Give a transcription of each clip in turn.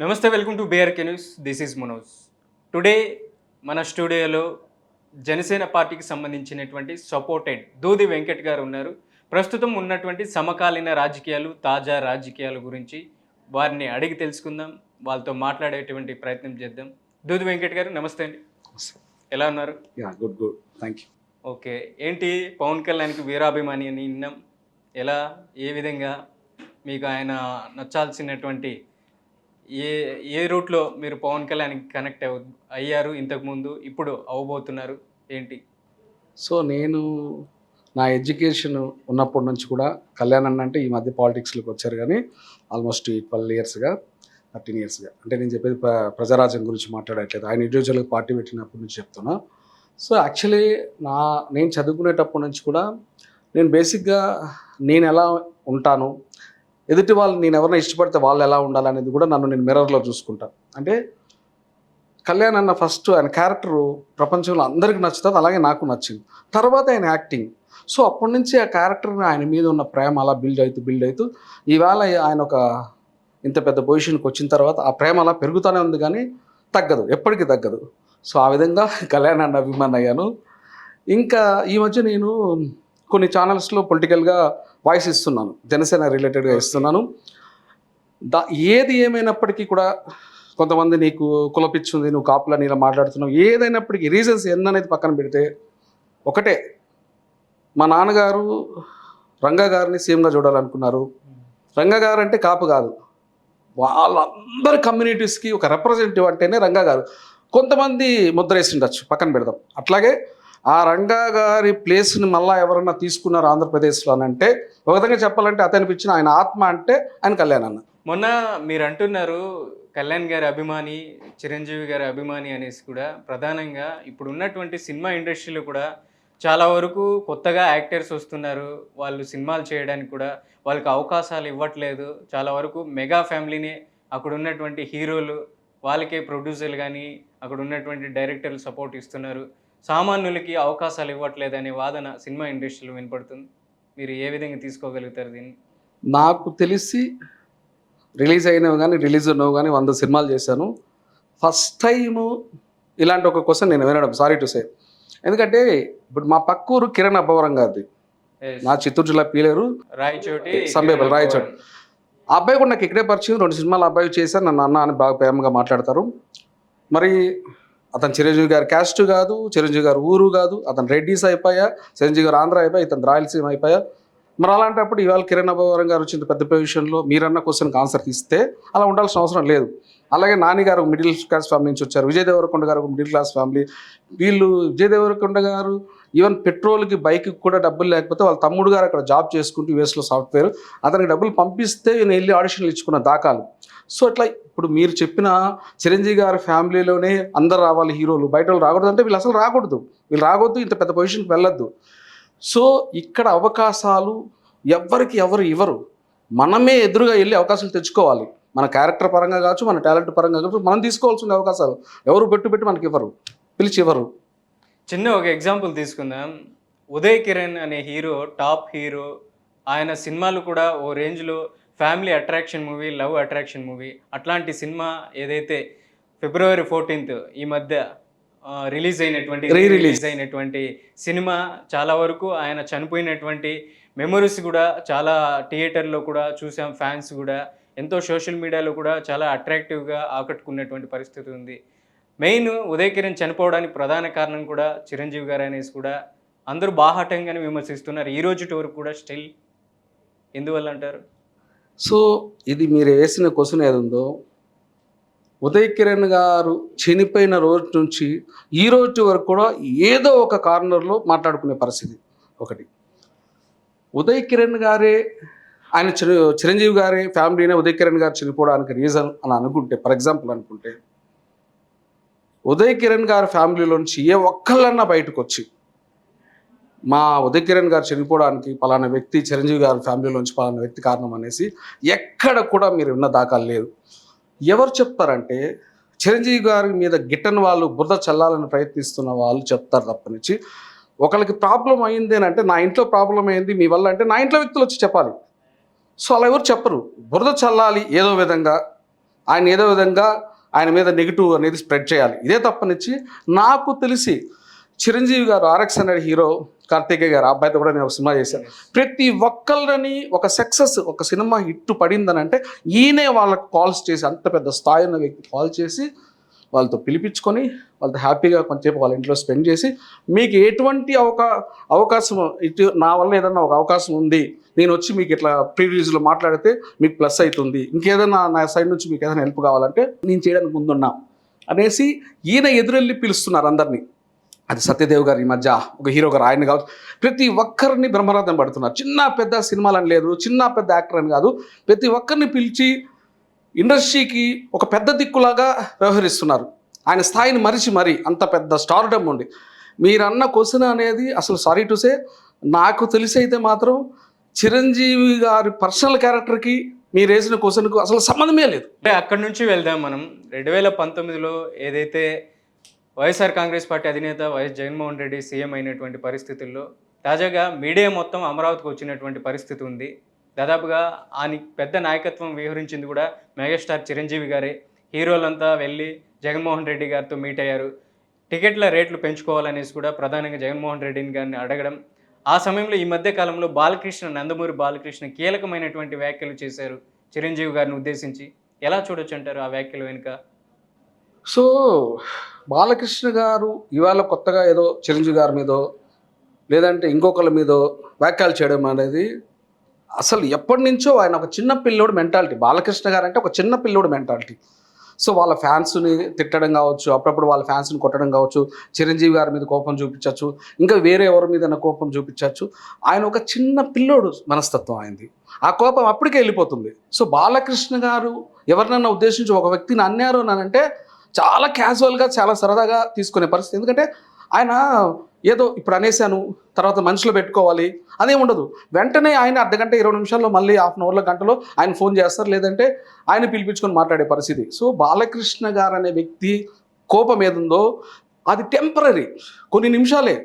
నమస్తే, welcome to BRK news. This is Manoj. Today మన స్టూడియోలో జనసేన పార్టీకి సంబంధించినటువంటి సపోర్టెడ్ దూది వెంకట్ గారు ఉన్నారు. ప్రస్తుతం ఉన్నటువంటి సమకాలీన రాజకీయాలు, తాజా రాజకీయాల గురించి వారిని అడిగి తెలుసుకుందాం, వాళ్ళతో మాట్లాడేటువంటి ప్రయత్నం చేద్దాం. దూది వెంకట్ గారు నమస్తే అండి, ఎలా ఉన్నారు? Good good, thank you. Okay, ఏంటి పవన్ కళ్యాణ్కి వీరాభిమాని అని విన్నాం. ఎలా, ఏ విధంగా మీకు ఆయన నచ్చాల్సినటువంటి ఏ ఏ రూట్లో మీరు పవన్ కళ్యాణ్కి కనెక్ట్ అయ్యారు ఇంతకుముందు, ఇప్పుడు అవ్వబోతున్నారు ఏంటి? సో నేను నా ఎడ్యుకేషన్ ఉన్నప్పటి నుంచి కూడా కళ్యాణ్ అన్న అంటే ఈ మధ్య పాలిటిక్స్లోకి వచ్చారు, కానీ ఆల్మోస్ట్ 12 ఇయర్స్గా 13 ఇయర్స్గా. అంటే నేను చెప్పేది ప్రజారాజ్యం గురించి మాట్లాడట్లేదు, ఆయన ఇండివిజువల్గా పార్టీ పెట్టినప్పటి నుంచి చెప్తున్నా. సో యాక్చువల్లీ నేను చదువుకునేటప్పటి నుంచి కూడా నేను బేసిక్గా నేను ఎలా ఉంటాను, ఎదుటి వాళ్ళు నేను ఎవరైనా ఇష్టపడితే వాళ్ళు ఎలా ఉండాలనేది కూడా నేను మిర్రర్లో చూసుకుంటాను. అంటే కళ్యాణ్ అన్న ఫస్ట్ ఆయన క్యారెక్టరు ప్రపంచంలో అందరికీ నచ్చుతుంది, అలాగే నాకు నచ్చింది. తర్వాత ఆయన యాక్టింగ్. సో అప్పటి నుంచి ఆ క్యారెక్టర్ ఆయన మీద ఉన్న ప్రేమ అలా బిల్డ్ అవుతూ ఈవేళ ఆయన ఒక ఇంత పెద్ద పొజిషన్కి వచ్చిన తర్వాత ఆ ప్రేమ అలా పెరుగుతూనే ఉంది, కానీ తగ్గదు, ఎప్పటికీ తగ్గదు. సో ఆ విధంగా కళ్యాణ్ అన్న అభిమాని అయ్యాను. ఇంకా ఈ మధ్య నేను కొన్ని ఛానల్స్లో పొలిటికల్గా వాయిస్ ఇస్తున్నాను, జనసేన రిలేటెడ్గా ఇస్తున్నాను. ఏది ఏమైనప్పటికీ కూడా కొంతమంది నీకు కులపిచ్చుంది, నువ్వు కాపులని ఇలా మాట్లాడుతున్నావు, ఏదైనప్పటికీ రీజన్స్ ఎన్ననేది పక్కన పెడితే ఒకటే, మా నాన్నగారు రంగా గారిని సీఎంగా చూడాలనుకున్నారు. రంగా గారు అంటే కాపు కాదు, వాళ్ళందరి కమ్యూనిటీస్కి ఒక రిప్రజెంటేటివ్ అంటేనే రంగా గారు. కొంతమంది ముద్ర వేసి ఉండొచ్చు, పక్కన పెడదాం. అట్లాగే ఆ రంగా గారి ప్లేస్ని మళ్ళీ ఎవరన్నా తీసుకున్నారు ఆంధ్రప్రదేశ్లో అని అంటే, ఒక విధంగా చెప్పాలంటే అతనిపించిన ఆయన ఆత్మ అంటే ఆయన కళ్యాణ్ అన్న. మొన్న మీరు అంటున్నారు కళ్యాణ్ గారి అభిమాని, చిరంజీవి గారి అభిమాని అనేసి కూడా. ప్రధానంగా ఇప్పుడు ఉన్నటువంటి సినిమా ఇండస్ట్రీలో కూడా చాలా వరకు కొత్తగా యాక్టర్స్ వస్తున్నారు, వాళ్ళు సినిమాలు చేయడానికి కూడా వాళ్ళకి అవకాశాలు ఇవ్వట్లేదు. చాలా వరకు మెగా ఫ్యామిలీనే అక్కడ ఉన్నటువంటి హీరోలు, వాళ్ళకే ప్రొడ్యూసర్లు కానీ అక్కడ ఉన్నటువంటి డైరెక్టర్లు సపోర్ట్ ఇస్తున్నారు, సామాన్యులకి అవకాశాలు ఇవ్వట్లేదు అనే వాదన సినిమా ఇండస్ట్రీలో వినపడుతుంది. మీరు ఏ విధంగా తీసుకోగలుగుతారు దీన్ని? నాకు తెలిసి రిలీజ్ అయినవి కానీ రిలీజ్ ఉన్నవి కానీ 100 సినిమాలు చేశాను. ఫస్ట్ టైము ఇలాంటి ఒక క్వశ్చన్ నేను వినడం, సారీ టు సే. ఎందుకంటే ఇప్పుడు మా పక్కూరు కిరణ్ అబ్బవరం గారిది, నా చిత్తూరు జిల్లా పీలేరు సంబేబల్ రాయచోటి. ఆ అబ్బాయి కూడా నాకు ఇక్కడే పరిచయం, 2 సినిమాలు అబ్బాయి చేశారు, నన్ను అన్న అని బాగా ప్రేమగా మాట్లాడతారు. మరి అతను చిరంజీవి గారి క్యాస్ట్ కాదు, చిరంజీవి గారు ఊరు కాదు, అతను రెడ్డిస్ అయిపోయా, చిరంజీవి గారు ఆంధ్ర అయిపోయా, ఇతను రాయలసీమ అయిపోయా. మరి అలాంటప్పుడు ఇవాళ కిరణ్ అబ్బవరం గారు వచ్చిన పెద్ద పొజిషన్లో మీరన్న క్వశ్చన్కి ఆన్సర్ ఇస్తే అలా ఉండాల్సిన అవసరం లేదు. అలాగే నాని గారు మిడిల్ క్లాస్ ఫ్యామిలీ నుంచి వచ్చారు, విజయ్ దేవరకొండ గారు మిడిల్ క్లాస్ ఫ్యామిలీ. వీళ్ళు విజయ్ దేవరకొండ గారు ఈవెన్ పెట్రోల్కి బైక్కి కూడా డబ్బులు లేకపోతే వాళ్ళ తమ్ముడు గారు అక్కడ జాబ్ చేసుకుంటూ యూఎస్లో సాఫ్ట్వేర్, అతనికి డబ్బులు పంపిస్తే నేను వెళ్ళి ఆడిషన్లు ఇచ్చుకున్న దాఖలు. సో ఇట్లా ఇప్పుడు మీరు చెప్పిన చిరంజీవి గారి ఫ్యామిలీలోనే అందరు రావాలి హీరోలు, బయట వాళ్ళు రాకూడదు అంటే వీళ్ళు అసలు రాకూడదు, వీళ్ళు రాకూడదు, ఇంత పెద్ద పొజిషన్కి వెళ్ళొద్దు. సో ఇక్కడ అవకాశాలు ఎవరికి ఎవరు ఇవ్వరు, మనమే ఎదురుగా వెళ్ళి అవకాశాలు తెచ్చుకోవాలి. మన క్యారెక్టర్ పరంగా కావచ్చు, మన టాలెంట్ పరంగా కావచ్చు, మనం తీసుకోవాల్సిన అవకాశాలు ఎవరు పెట్టి మనకి ఇవ్వరు, పిలిచి ఇవ్వరు. చిన్న ఒక ఎగ్జాంపుల్ తీసుకుందాం. ఉదయ్ కిరణ్ అనే హీరో టాప్ హీరో, ఆయన సినిమాలు కూడా ఓ రేంజ్లో family attraction movie, love attraction movie. అట్లాంటి సినిమా ఏదైతే February 14th ఈ మధ్య రిలీజ్ అయినటువంటి సినిమా, చాలా వరకు ఆయన చనిపోయినటువంటి మెమరీస్ కూడా చాలా థియేటర్లో కూడా చూసాం. ఫ్యాన్స్ కూడా ఎంతో సోషల్ మీడియాలో కూడా చాలా అట్రాక్టివ్గా ఆకట్టుకున్నటువంటి పరిస్థితి ఉంది. మెయిన్ ఉదయ్ కిరణ్ చనిపోవడానికి ప్రధాన కారణం కూడా చిరంజీవి గారు అనేసి కూడా అందరూ బాహాటంగానే విమర్శిస్తున్నారు ఈ రోజు వరకు కూడా. స్టిల్ ఎందువల్ల అంటారు? సో ఇది మీరు వేసిన క్వశ్చన్ ఏది ఉందో, ఉదయ్ కిరణ్ గారు చనిపోయిన రోజు నుంచి ఈ రోజు వరకు కూడా ఏదో ఒక కార్నర్లో మాట్లాడుకునే పరిస్థితి. ఒకటి, ఉదయ్ కిరణ్ గారే, ఆయన చిరంజీవి గారి ఫ్యామిలీనే ఉదయ్ కిరణ్ గారు చనిపోవడానికి రీజన్ అని అనుకుంటే, ఫర్ ఎగ్జాంపుల్ అనుకుంటే, ఉదయ్ కిరణ్ గారి ఫ్యామిలీలో నుంచి ఏ ఒక్కళ్ళన్నా బయటకు వచ్చి మా ఉదయ్ కిరణ్ గారు చనిపోవడానికి పలానా వ్యక్తి, చిరంజీవి గారి ఫ్యామిలీలోంచి పలానా వ్యక్తి కారణం అనేసి ఎక్కడ కూడా మీరు ఉన్న దాఖలు లేదు. ఎవరు చెప్తారంటే చిరంజీవి గారి మీద గిట్టని వాళ్ళు, బురద చల్లాలని ప్రయత్నిస్తున్న వాళ్ళు చెప్తారు తప్పనిచ్చి. ఒకరికి ప్రాబ్లం అయింది అని అంటే, నా ఇంట్లో ప్రాబ్లం అయింది మీ వల్ల అంటే నా ఇంట్లో వ్యక్తులు వచ్చి చెప్పాలి. సో అలా ఎవరు చెప్పరు. బురద చల్లాలి ఏదో విధంగా, ఆయన ఏదో విధంగా ఆయన మీద నెగిటివ్ అనేది స్ప్రెడ్ చేయాలి. ఇదే తప్పనిచ్చి నాకు తెలిసి చిరంజీవి గారు ఆర్ఎక్స్ అనే హీరో, కార్తికేయ గారు అబ్బాయితో కూడా నేను ఒక సినిమా చేశాను. ప్రతి ఒక్కళ్ళని ఒక సక్సెస్, ఒక సినిమా హిట్ పడిందని అంటే ఈయనే వాళ్ళకి కాల్స్ చేసి, అంత పెద్ద స్థాయి ఉన్న వ్యక్తి కాల్ చేసి వాళ్ళతో పిలిపించుకొని వాళ్ళతో హ్యాపీగా కొంచెంసేపు వాళ్ళ ఇంట్లో స్పెండ్ చేసి, మీకు ఎటువంటి అవకాశం ఇటు నా వల్ల ఏదన్నా ఒక అవకాశం ఉంది, నేను వచ్చి మీకు ఇట్లా ప్రీ రిలీజ్లో మాట్లాడితే మీకు ప్లస్ అవుతుంది, ఇంకేదైనా నా సైడ్ నుంచి మీకు ఏదైనా హెల్ప్ కావాలంటే నేను చేయడానికి ముందున్నా అనేసి ఈయన ఎదురెళ్ళి పిలుస్తున్నారు అందరినీ. అది సత్యదేవ్ గారు ఈ మధ్య ఒక హీరో గారు, ఆయన కావచ్చు, ప్రతి ఒక్కరిని బ్రహ్మరథం పడుతున్నారు. చిన్న పెద్ద సినిమాలని లేదు, చిన్న పెద్ద యాక్టర్ అని కాదు, ప్రతి ఒక్కరిని పిలిచి ఇండస్ట్రీకి ఒక పెద్ద దిక్కులాగా వ్యవహరిస్తున్నారు. ఆయన స్థాయిని మరీ అంత పెద్ద స్టార్డమ్ ఉండి మీరన్న క్వశ్చన్ అనేది అసలు సారీ టు సే, నాకు తెలిసి అయితే మాత్రం చిరంజీవి గారి పర్సనల్ క్యారెక్టర్కి మీరు వేసిన క్వశ్చన్కు అసలు సంబంధమే లేదు. అంటే అక్కడి నుంచి వెళ్దాం మనం. 2019లో ఏదైతే వైఎస్ఆర్ కాంగ్రెస్ పార్టీ అధినేత వైఎస్ జగన్మోహన్ రెడ్డి సీఎం అయినటువంటి పరిస్థితుల్లో తాజాగా మీడియా మొత్తం అమరావతికి వచ్చినటువంటి పరిస్థితి ఉంది. దాదాపుగా ఆయన పెద్ద నాయకత్వం వ్యవహరించింది కూడా మెగాస్టార్ చిరంజీవి గారే. హీరోలంతా వెళ్ళి జగన్మోహన్ రెడ్డి గారితో మీట్ అయ్యారు. టికెట్ల రేట్లు పెంచుకోవాలనేసి కూడా ప్రధానంగా జగన్మోహన్ రెడ్డిని గారిని అడగడం. ఆ సమయంలో ఈ మధ్య కాలంలో నందమూరి బాలకృష్ణ కీలకమైనటువంటి వ్యాఖ్యలు చేశారు చిరంజీవి గారిని ఉద్దేశించి. ఎలా చూడొచ్చు అంటారు ఆ వ్యాఖ్యల వెనుక? సో బాలకృష్ణ గారు ఇవాళ కొత్తగా ఏదో చిరంజీవి గారి మీదో లేదంటే ఇంకొకళ్ళ మీదో వ్యాఖ్యలు చేయడం అనేది అసలు ఎప్పటి నుంచో ఆయన ఒక చిన్న పిల్లోడు మెంటాలిటీ. బాలకృష్ణ గారు అంటే ఒక చిన్న పిల్లోడు మెంటాలిటీ. సో వాళ్ళ ఫ్యాన్స్ని తిట్టడం కావచ్చు, అప్పుడప్పుడు వాళ్ళ ఫ్యాన్స్ని కొట్టడం కావచ్చు, చిరంజీవి గారి మీద కోపం చూపించవచ్చు, ఇంకా వేరే ఎవరి మీద కోపం చూపించవచ్చు. ఆయన ఒక చిన్న పిల్లోడు మనస్తత్వం ఆయనది. ఆ కోపం అప్పటికే వెళ్ళిపోతుంది. సో బాలకృష్ణ గారు ఎవరినన్నా ఉద్దేశించి ఒక వ్యక్తిని అన్నారు అని అంటే చాలా క్యాజువల్గా, చాలా సరదాగా తీసుకునే పరిస్థితి. ఎందుకంటే ఆయన ఏదో ఇప్పుడు అనేసాను తర్వాత మనసులో పెట్టుకోవాలి అదే ఉండదు. వెంటనే ఆయన అర్ధగంట 20 నిమిషాల్లో మళ్ళీ హాఫ్ అన్ అవర్లో గంటలో ఆయన ఫోన్ చేస్తారు, లేదంటే ఆయన పిలిపించుకొని మాట్లాడే పరిస్థితి. సో బాలకృష్ణ గారు అనే వ్యక్తి కోపం ఏదుందో అది టెంపరీ, కొన్ని నిమిషాలే.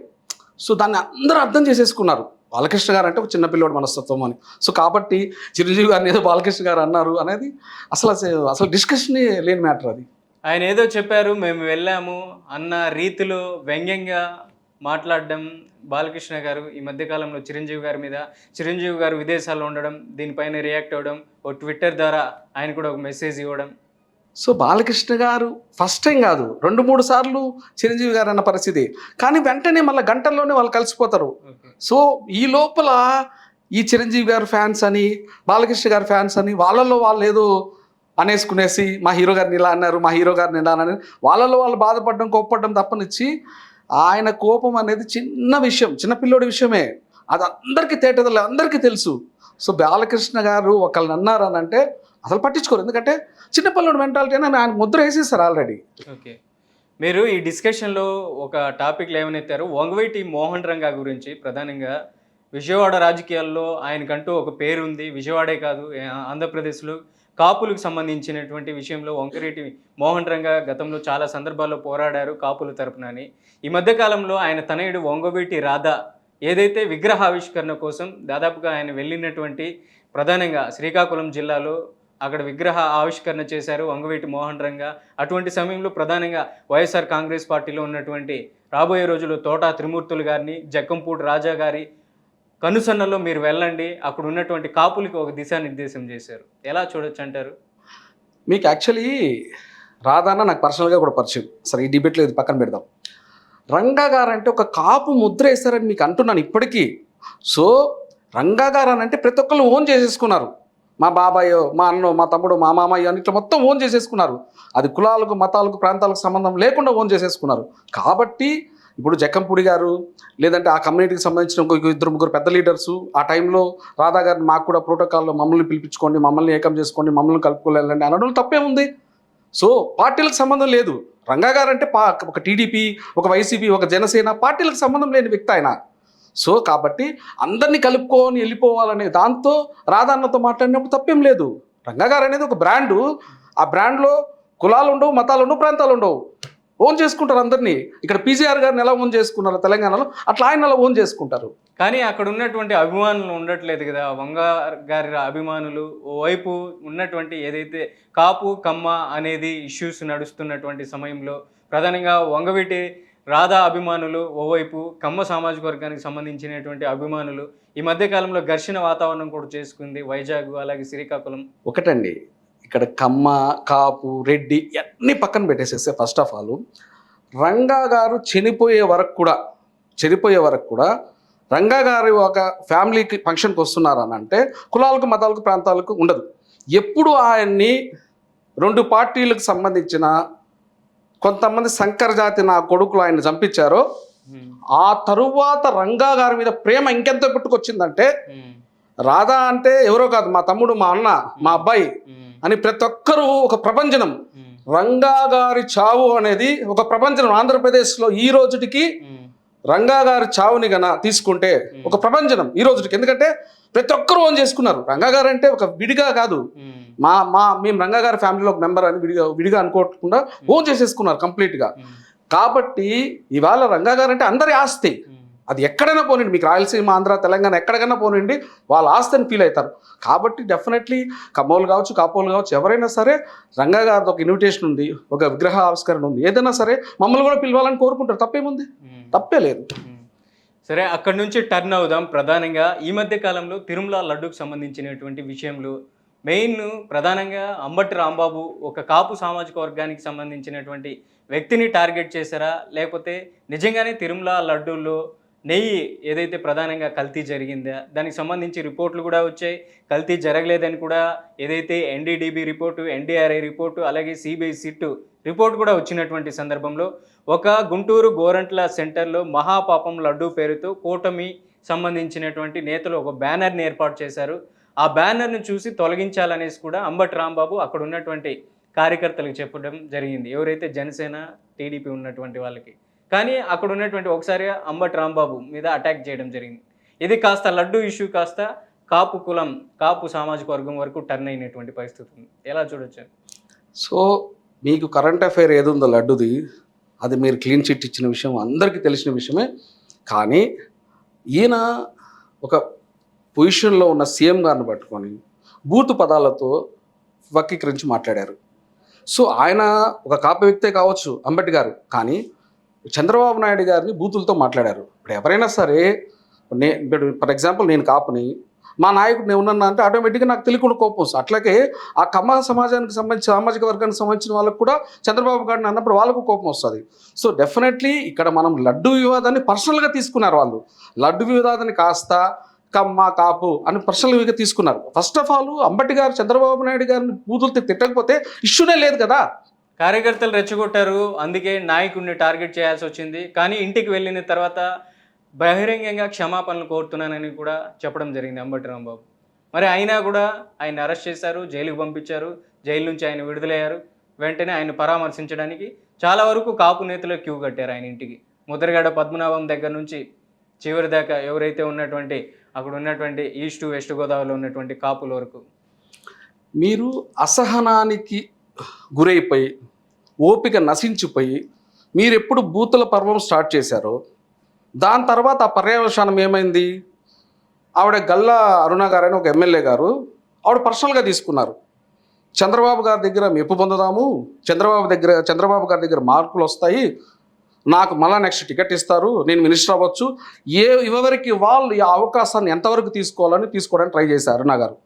సో దాన్ని అందరూ అర్థం చేసేసుకున్నారు. బాలకృష్ణ గారు అంటే ఒక చిన్నపిల్లవాడు మనస్తత్వం అని. సో కాబట్టి చిరంజీవి గారిని ఏదో బాలకృష్ణ గారు అన్నారు అనేది అసలు డిస్కషనే లేని మ్యాటర్ అది. ఆయన ఏదో చెప్పారు, మేము వెళ్ళాము అన్న రీతిలో వ్యంగ్యంగా మాట్లాడడం బాలకృష్ణ గారు ఈ మధ్యకాలంలో చిరంజీవి గారి మీద. చిరంజీవి గారు విదేశాల్లో ఉండడం, దీనిపైన రియాక్ట్ అవ్వడం, ఓ ట్విట్టర్ ద్వారా ఆయన కూడా ఒక మెసేజ్ ఇవ్వడం. సో బాలకృష్ణ గారు ఫస్ట్ టైం కాదు, 2-3 సార్లు చిరంజీవి గారు అన్న పరిస్థితి. కానీ వెంటనే మళ్ళీ గంటల్లోనే వాళ్ళు కలిసిపోతారు. సో ఈ లోపల ఈ చిరంజీవి గారు ఫ్యాన్స్ అని, బాలకృష్ణ గారి ఫ్యాన్స్ అని వాళ్ళలో వాళ్ళు ఏదో అనేసుకునేసి మా హీరో గారిని ఇలా అన్నారు, మా హీరో గారిని ఇలా అన్నారు, వాళ్ళలో వాళ్ళు బాధపడడం, కోప్పడడం తప్పనిచ్చి ఆయన కోపం అనేది చిన్న విషయం, చిన్నపిల్లోడి విషయమే. అది అందరికీ తేటదలే, అందరికీ తెలుసు. సో బాలకృష్ణ గారు ఒకళ్ళని అన్నారు అని అంటే అసలు పట్టించుకోరు. ఎందుకంటే చిన్నపిల్లోడి మెంటాలిటీ అని ఆయన ముద్ర వేసేస్తారు ఆల్రెడీ. ఓకే, మీరు ఈ డిస్కషన్లో ఒక టాపిక్ లేవనెత్తారు, వంగవీటి మోహన్ రంగా గురించి. ప్రధానంగా విజయవాడ రాజకీయాల్లో ఆయనకంటూ ఒక పేరు ఉంది. విజయవాడే కాదు, ఆంధ్రప్రదేశ్లో కాపులకు సంబంధించినటువంటి విషయంలో వంగవీటి మోహన్ రంగా గతంలో చాలా సందర్భాల్లో పోరాడారు కాపుల తరపునని. ఈ మధ్యకాలంలో ఆయన తనయుడు వంగవీటి రాధా ఏదైతే విగ్రహావిష్కరణ కోసం దాదాపుగా ఆయన వెళ్ళినటువంటి ప్రధానంగా శ్రీకాకుళం జిల్లాలో అక్కడ విగ్రహ ఆవిష్కరణ చేశారు వంగవీటి మోహన్ రంగా. అటువంటి సమయంలో ప్రధానంగా వైఎస్ఆర్ కాంగ్రెస్ పార్టీలో ఉన్నటువంటి రాబోయే రోజుల్లో తోటా త్రిమూర్తులు గారిని, జక్కంపూడి రాజా గారి కనుసన్నలో మీరు వెళ్ళండి, అక్కడ ఉన్నటువంటి కాపులకి ఒక దిశానిర్దేశం చేశారు. ఎలా చూడొచ్చు అంటారు? మీకు యాక్చువల్లీ రాధాన్న నాకు పర్సనల్గా కూడా పరిచయం. సరే ఈ డిబేట్లో ఇది పక్కన పెడదాం. రంగా గారు అంటే ఒక కాపు ముద్ర వేస్తారని మీకు అంటున్నాను ఇప్పటికీ. సో రంగా గారు అని అంటే ప్రతి ఒక్కళ్ళు ఓన్ చేసేసుకున్నారు. మా బాబాయో, మా అన్నో, మా తమ్ముడు, మా మామయ్య అని ఇట్లా మొత్తం ఓన్ చేసేసుకున్నారు. అది కులాలకు, మతాలకు, ప్రాంతాలకు సంబంధం లేకుండా ఓన్ చేసేసుకున్నారు. కాబట్టి ఇప్పుడు జక్కంపూడి గారు లేదంటే ఆ కమ్యూనిటీకి సంబంధించిన ఇంకో 2-3 పెద్ద లీడర్సు ఆ టైంలో రాధా గారిని మాకు కూడా ప్రోటోకాల్లో మమ్మల్ని పిలిపించుకోండి, మమ్మల్ని ఏకం చేసుకోండి, మమ్మల్ని కలుపుకోలేండి అనడం తప్పే ఉంది. సో పార్టీలకు సంబంధం లేదు. రంగా గారు అంటే ఒక టీడీపీ, ఒక వైసీపీ, ఒక జనసేన పార్టీలకు సంబంధం లేని వ్యక్తి ఆయన. సో కాబట్టి అందరినీ కలుపుకొని వెళ్ళిపోవాలనే దాంతో రాధాన్నతో మాట్లాడినప్పుడు తప్పేం లేదు. రంగా గారు అనేది ఒక బ్రాండు. ఆ బ్రాండ్లో కులాలు ఉండవు, మతాలు ఉండవు, ప్రాంతాలు ఉండవు. ఓన్ చేసుకుంటారు అందరినీ. ఇక్కడ పీజీఆర్ గారిని ఎలా ఓన్ చేసుకున్నారు తెలంగాణలో, అట్లా ఆయన అలా ఓన్ చేసుకుంటారు. కానీ అక్కడ ఉన్నటువంటి అభిమానులు ఉండట్లేదు కదా, వంగ గారి అభిమానులు ఓవైపు ఉన్నటువంటి ఏదైతే కాపు కమ్మ అనేది ఇష్యూస్ నడుస్తున్నటువంటి సమయంలో ప్రధానంగా వంగవీటి రాధా అభిమానులు ఓవైపు, కమ్మ సామాజిక వర్గానికి సంబంధించినటువంటి అభిమానులు ఈ మధ్య కాలంలో ఘర్షణ వాతావరణం కూడా చేసుకుంది వైజాగ్ అలాగే శ్రీకాకుళం. ఒకటండి, ఇక్కడ కమ్మ కాపు రెడ్డి అన్నీ పక్కన పెట్టేసేస్తే ఫస్ట్ ఆఫ్ ఆల్ రంగా గారు చనిపోయే వరకు కూడా రంగా గారి ఒక ఫ్యామిలీకి ఫంక్షన్కి వస్తున్నారని అంటే కులాలకు మతాలకు ప్రాంతాలకు ఉండదు. ఎప్పుడు ఆయన్ని 2 పార్టీలకు సంబంధించిన కొంతమంది శంకర్ జాతి నా కొడుకులు ఆయన చంపించారో ఆ తరువాత రంగా గారి మీద ప్రేమ ఇంకెంత పుట్టుకొచ్చిందంటే, రాధా అంటే ఎవరో కాదు, మా తమ్ముడు, మా అన్న, మా అబ్బాయి అని ప్రతి ఒక్కరూ ఒక ప్రభంజనం. రంగా గారి చావు అనేది ఒక ప్రభంజనం. ఆంధ్రప్రదేశ్లో ఈ రోజుటికి రంగా గారి చావుని గన తీసుకుంటే ఒక ప్రభంజనం ఈ రోజుకి. ఎందుకంటే ప్రతి ఒక్కరు ఓన్ చేసుకున్నారు. రంగా గారు అంటే ఒక విడిగా కాదు, మేము రంగా గారి ఫ్యామిలీలో ఒక మెంబర్ అని విడిగా అనుకోకుండా ఓన్ చేసేసుకున్నారు కంప్లీట్గా. కాబట్టి ఇవాళ రంగా గారు అంటే అందరి ఆస్తి. అది ఎక్కడైనా పోనండి, మీకు రాయలసీమ ఆంధ్ర తెలంగాణ ఎక్కడికైనా పోనండి, వాళ్ళ ఆస్తి అని ఫీల్ అవుతారు. కాబట్టి డెఫినెట్లీ కమ్మోలు కావచ్చు కాపోలు కావచ్చు ఎవరైనా సరే రంగా గారితో ఒక ఇన్విటేషన్ ఉంది, ఒక విగ్రహ ఆవిష్కరణ ఉంది, ఏదైనా సరే మమ్మల్ని కూడా పిలవాలని కోరుకుంటారు. తప్పేముంది? తప్పే లేదు. సరే, అక్కడ నుంచి టర్న్ అవుదాం. ప్రధానంగా ఈ మధ్య కాలంలో తిరుమల లడ్డూకు సంబంధించినటువంటి విషయంలో మెయిన్ ప్రధానంగా అంబటి రాంబాబు ఒక కాపు సామాజిక వర్గానికి సంబంధించినటువంటి వ్యక్తిని టార్గెట్ చేశారా, లేకపోతే నిజంగానే తిరుమల లడ్డూల్లో నెయ్యి ఏదైతే ప్రధానంగా కల్తీ జరిగిందా, దానికి సంబంధించి రిపోర్ట్లు కూడా వచ్చాయి. కల్తీ జరగలేదని కూడా ఏదైతే ఎన్డీడీబీ రిపోర్టు, ఎన్డీఆర్ఐ రిపోర్టు, అలాగే సిబిఐ సిట్టు రిపోర్ట్ కూడా వచ్చినటువంటి సందర్భంలో ఒక గుంటూరు గోరంట్ల సెంటర్లో మహాపాపం లడ్డూ పేరుతో కూటమి సంబంధించినటువంటి నేతలు ఒక బ్యానర్ని ఏర్పాటు చేశారు. ఆ బ్యానర్ను చూసి తొలగించాలనేసి కూడా అంబటి రాంబాబు అక్కడ ఉన్నటువంటి కార్యకర్తలకు చెప్పడం జరిగింది, ఎవరైతే జనసేన టీడీపీ ఉన్నటువంటి వాళ్ళకి. కానీ అక్కడ ఉన్నటువంటి ఒకసారి అంబటి రాంబాబు మీద అటాక్ చేయడం జరిగింది. ఇది కాస్త లడ్డూ ఇష్యూ కాస్త కాపు కులం, కాపు సామాజిక వర్గం వరకు టర్న్ అయినటువంటి పరిస్థితి ఉంది. ఎలా చూడొచ్చు? సో మీకు కరెంట్ అఫైర్ ఏది ఉందో లడ్డుది, అది మీరు క్లీన్ చిట్ ఇచ్చిన విషయం అందరికీ తెలిసిన విషయమే. కానీ ఈయన ఒక పొజిషన్లో ఉన్న సీఎం గారిని పట్టుకొని బూతు పదాలతో వక్రీకరించి మాట్లాడారు. సో ఆయన ఒక కాపు వ్యక్తే కావచ్చు అంబటి గారు, కానీ చంద్రబాబు నాయుడు గారిని బూతులతో మాట్లాడారు. ఇప్పుడు ఎవరైనా సరే, ఫర్ ఎగ్జాంపుల్ నేను కాపుని, మా నాయకుడు నేను ఉన్నా అంటే ఆటోమేటిక్గా నాకు తెలియకుండా కోపం వస్తుంది. అట్లాగే ఆ కమ్మ సమాజానికి సంబంధించి సామాజిక వర్గానికి సంబంధించిన వాళ్ళకు కూడా చంద్రబాబు గారిని అన్నప్పుడు వాళ్ళకు కోపం వస్తుంది. సో డెఫినెట్లీ ఇక్కడ మనం లడ్డు వివాదాన్ని పర్సనల్గా తీసుకున్నారు. వాళ్ళు లడ్డు వివాదాన్ని కాస్త కమ్మ కాపు అని పర్సనల్గా తీసుకున్నారు. ఫస్ట్ ఆఫ్ ఆల్ అంబటి గారు చంద్రబాబు నాయుడు గారిని బూతులతో తిట్టకపోతే ఇష్యూనే లేదు కదా. కార్యకర్తలు రెచ్చగొట్టారు, అందుకే నాయకుడిని టార్గెట్ చేయాల్సి వచ్చింది. కానీ ఇంటికి వెళ్ళిన తర్వాత బహిరంగంగా క్షమాపణలు కోరుతున్నానని కూడా చెప్పడం జరిగింది అంబటి రాంబాబు. మరి అయినా కూడా ఆయన అరెస్ట్ చేశారు, జైలుకు పంపించారు. జైలు నుంచి ఆయన విడుదలయ్యారు. వెంటనే ఆయన పరామర్శించడానికి చాలా వరకు కాపు నేతలు క్యూ కట్టారు ఆయన ఇంటికి. ముద్రగడ పద్మనాభం దగ్గర నుంచి చివరి దాకా ఎవరైతే ఉన్నటువంటి అక్కడ ఉన్నటువంటి ఈస్ట్ వెస్ట్ గోదావరిలో ఉన్నటువంటి కాపుల వరకు. మీరు అసహనానికి గురైపోయి ఓపిక నశించిపోయి మీరు ఎప్పుడు బూతుల పర్వం స్టార్ట్ చేశారో దాని తర్వాత ఆ పర్యవసానం ఏమైంది? ఆవిడ గల్లా అరుణ గారని ఒక ఎమ్మెల్యే గారు ఆవిడ పర్సనల్గా తీసుకున్నారు. చంద్రబాబు గారి దగ్గర మెప్పు పొందుదాము, చంద్రబాబు గారి దగ్గర మార్కులు వస్తాయి, నాకు మళ్ళా నెక్స్ట్ టికెట్ ఇస్తారు, నేను మినిస్టర్ అవ్వచ్చు, ఎవరికి వాళ్ళు ఈ అవకాశాన్ని ఎంతవరకు తీసుకోవడానికి ట్రై చేశారు అరుణ గారు.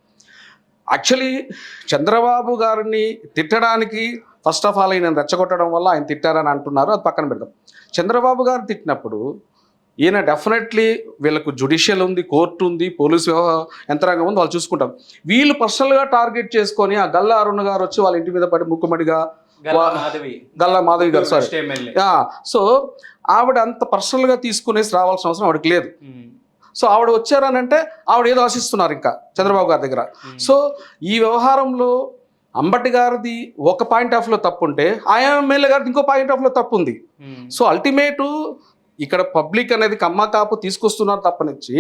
యాక్చువల్లీ చంద్రబాబు గారిని తిట్టడానికి ఫస్ట్ ఆఫ్ ఆల్ ఆయన రెచ్చగొట్టడం వల్ల ఆయన తిట్టారని అంటున్నారు, అది పక్కన పెడదాం. చంద్రబాబు గారు తిట్టినప్పుడు ఈయన డెఫినెట్లీ వీళ్ళకు జ్యుడిషియల్ ఉంది, కోర్టు ఉంది, పోలీసు యంత్రాంగం ఉంది, వాళ్ళు చూసుకుంటారు. వీళ్ళు పర్సనల్గా టార్గెట్ చేసుకొని ఆ గల్లా అరుణ గారు వచ్చి వాళ్ళ ఇంటి మీద పడి ముక్కుమడిగా గల్లా మాధవి గారు సో ఆవిడ అంత పర్సనల్గా తీసుకునేసి రావాల్సిన అవసరం ఆవిడకి లేదు. సో ఆవిడ వచ్చారనంటే ఆవిడ ఏదో ఆశిస్తున్నారు ఇంకా చంద్రబాబు గారి దగ్గర. సో ఈ వ్యవహారంలో అంబటి గారిది ఒక పాయింట్ ఆఫ్ లో తప్పు ఉంటే ఆయన ఎమ్మెల్యే గారిది ఇంకో పాయింట్ ఆఫ్ లో తప్పు ఉంది. సో అల్టిమేటు ఇక్కడ పబ్లిక్ అనేది కమ్మ కాపు తీసుకొస్తున్నారు తప్పనిచ్చి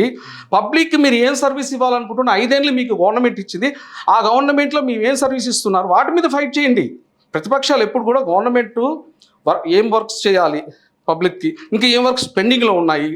పబ్లిక్ మీరు ఏం సర్వీస్ ఇవ్వాలనుకుంటున్నా 5 ఏళ్ళు మీకు గవర్నమెంట్ ఇచ్చింది, ఆ గవర్నమెంట్లో మేము ఏం సర్వీస్ ఇస్తున్నారు వాటి మీద ఫైట్ చేయండి. ప్రతిపక్షాలు ఎప్పుడు కూడా గవర్నమెంట్ ఏం వర్క్స్ చేయాలి పబ్లిక్కి, ఇంకా ఏం వర్క్స్ పెండింగ్లో ఉన్నాయి,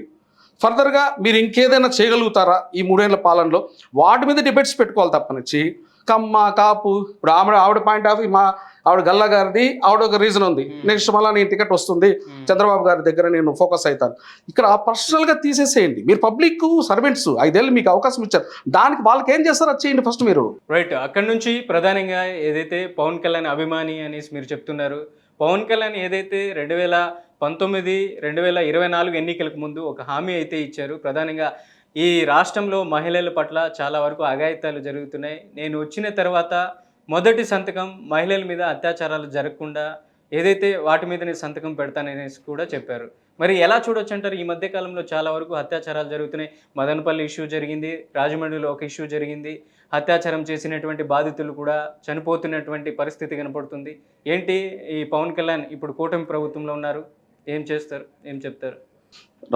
ఫర్దర్గా మీరు ఇంకేదైనా చేయగలుగుతారా ఈ 3 ఏళ్ల పాలనలో, వాటి మీద డిబేట్స్ పెట్టుకోవాలి తప్పనిచ్చి కమ్మ కాపు ఇప్పుడు ఆవిడ పాయింట్ ఆఫ్ మా ఆవిడ గల్లా గారిది ఆవిడ ఒక రీజన్ ఉంది, నెక్స్ట్ మళ్ళీ నేను టికెట్ వస్తుంది చంద్రబాబు గారి దగ్గర నేను ఫోకస్ అవుతాను, ఇక్కడ పర్సనల్గా తీసేసేయండి. మీరు పబ్లిక్ సర్వెంట్స్ 5 ఏళ్ళు మీకు అవకాశం ఇచ్చారు, దానికి వాళ్ళకి ఏం చేస్తారో అది చేయండి ఫస్ట్ మీరు. రైట్. అక్కడ నుంచి ప్రధానంగా ఏదైతే పవన్ కళ్యాణ్ అభిమాని అనేసి మీరు చెప్తున్నారు, పవన్ కళ్యాణ్ ఏదైతే 2019, 2024 ఎన్నికలకు ముందు ఒక హామీ అయితే ఇచ్చారు, ప్రధానంగా ఈ రాష్ట్రంలో మహిళల పట్ల చాలా వరకు అఘాయిత్యాలు జరుగుతున్నాయి, నేను వచ్చిన తర్వాత మొదటి సంతకం మహిళల మీద అత్యాచారాలు జరగకుండా ఏదైతే వాటి మీద నేను సంతకం పెడతాననేసి కూడా చెప్పారు. మరి ఎలా చూడొచ్చు అంటారు? ఈ మధ్య కాలంలో చాలా వరకు అత్యాచారాలు జరుగుతున్నాయి. మదనపల్లి ఇష్యూ జరిగింది, రాజమండ్రిలో ఒక ఇష్యూ జరిగింది, అత్యాచారం చేసినటువంటి బాధితులు కూడా చనిపోతున్నటువంటి పరిస్థితి కనపడుతుంది. ఏంటి ఈ పవన్ కళ్యాణ్ ఇప్పుడు కూటమి ప్రభుత్వంలో ఉన్నారు, ఏం చేస్తారు, ఏం చెప్తారు?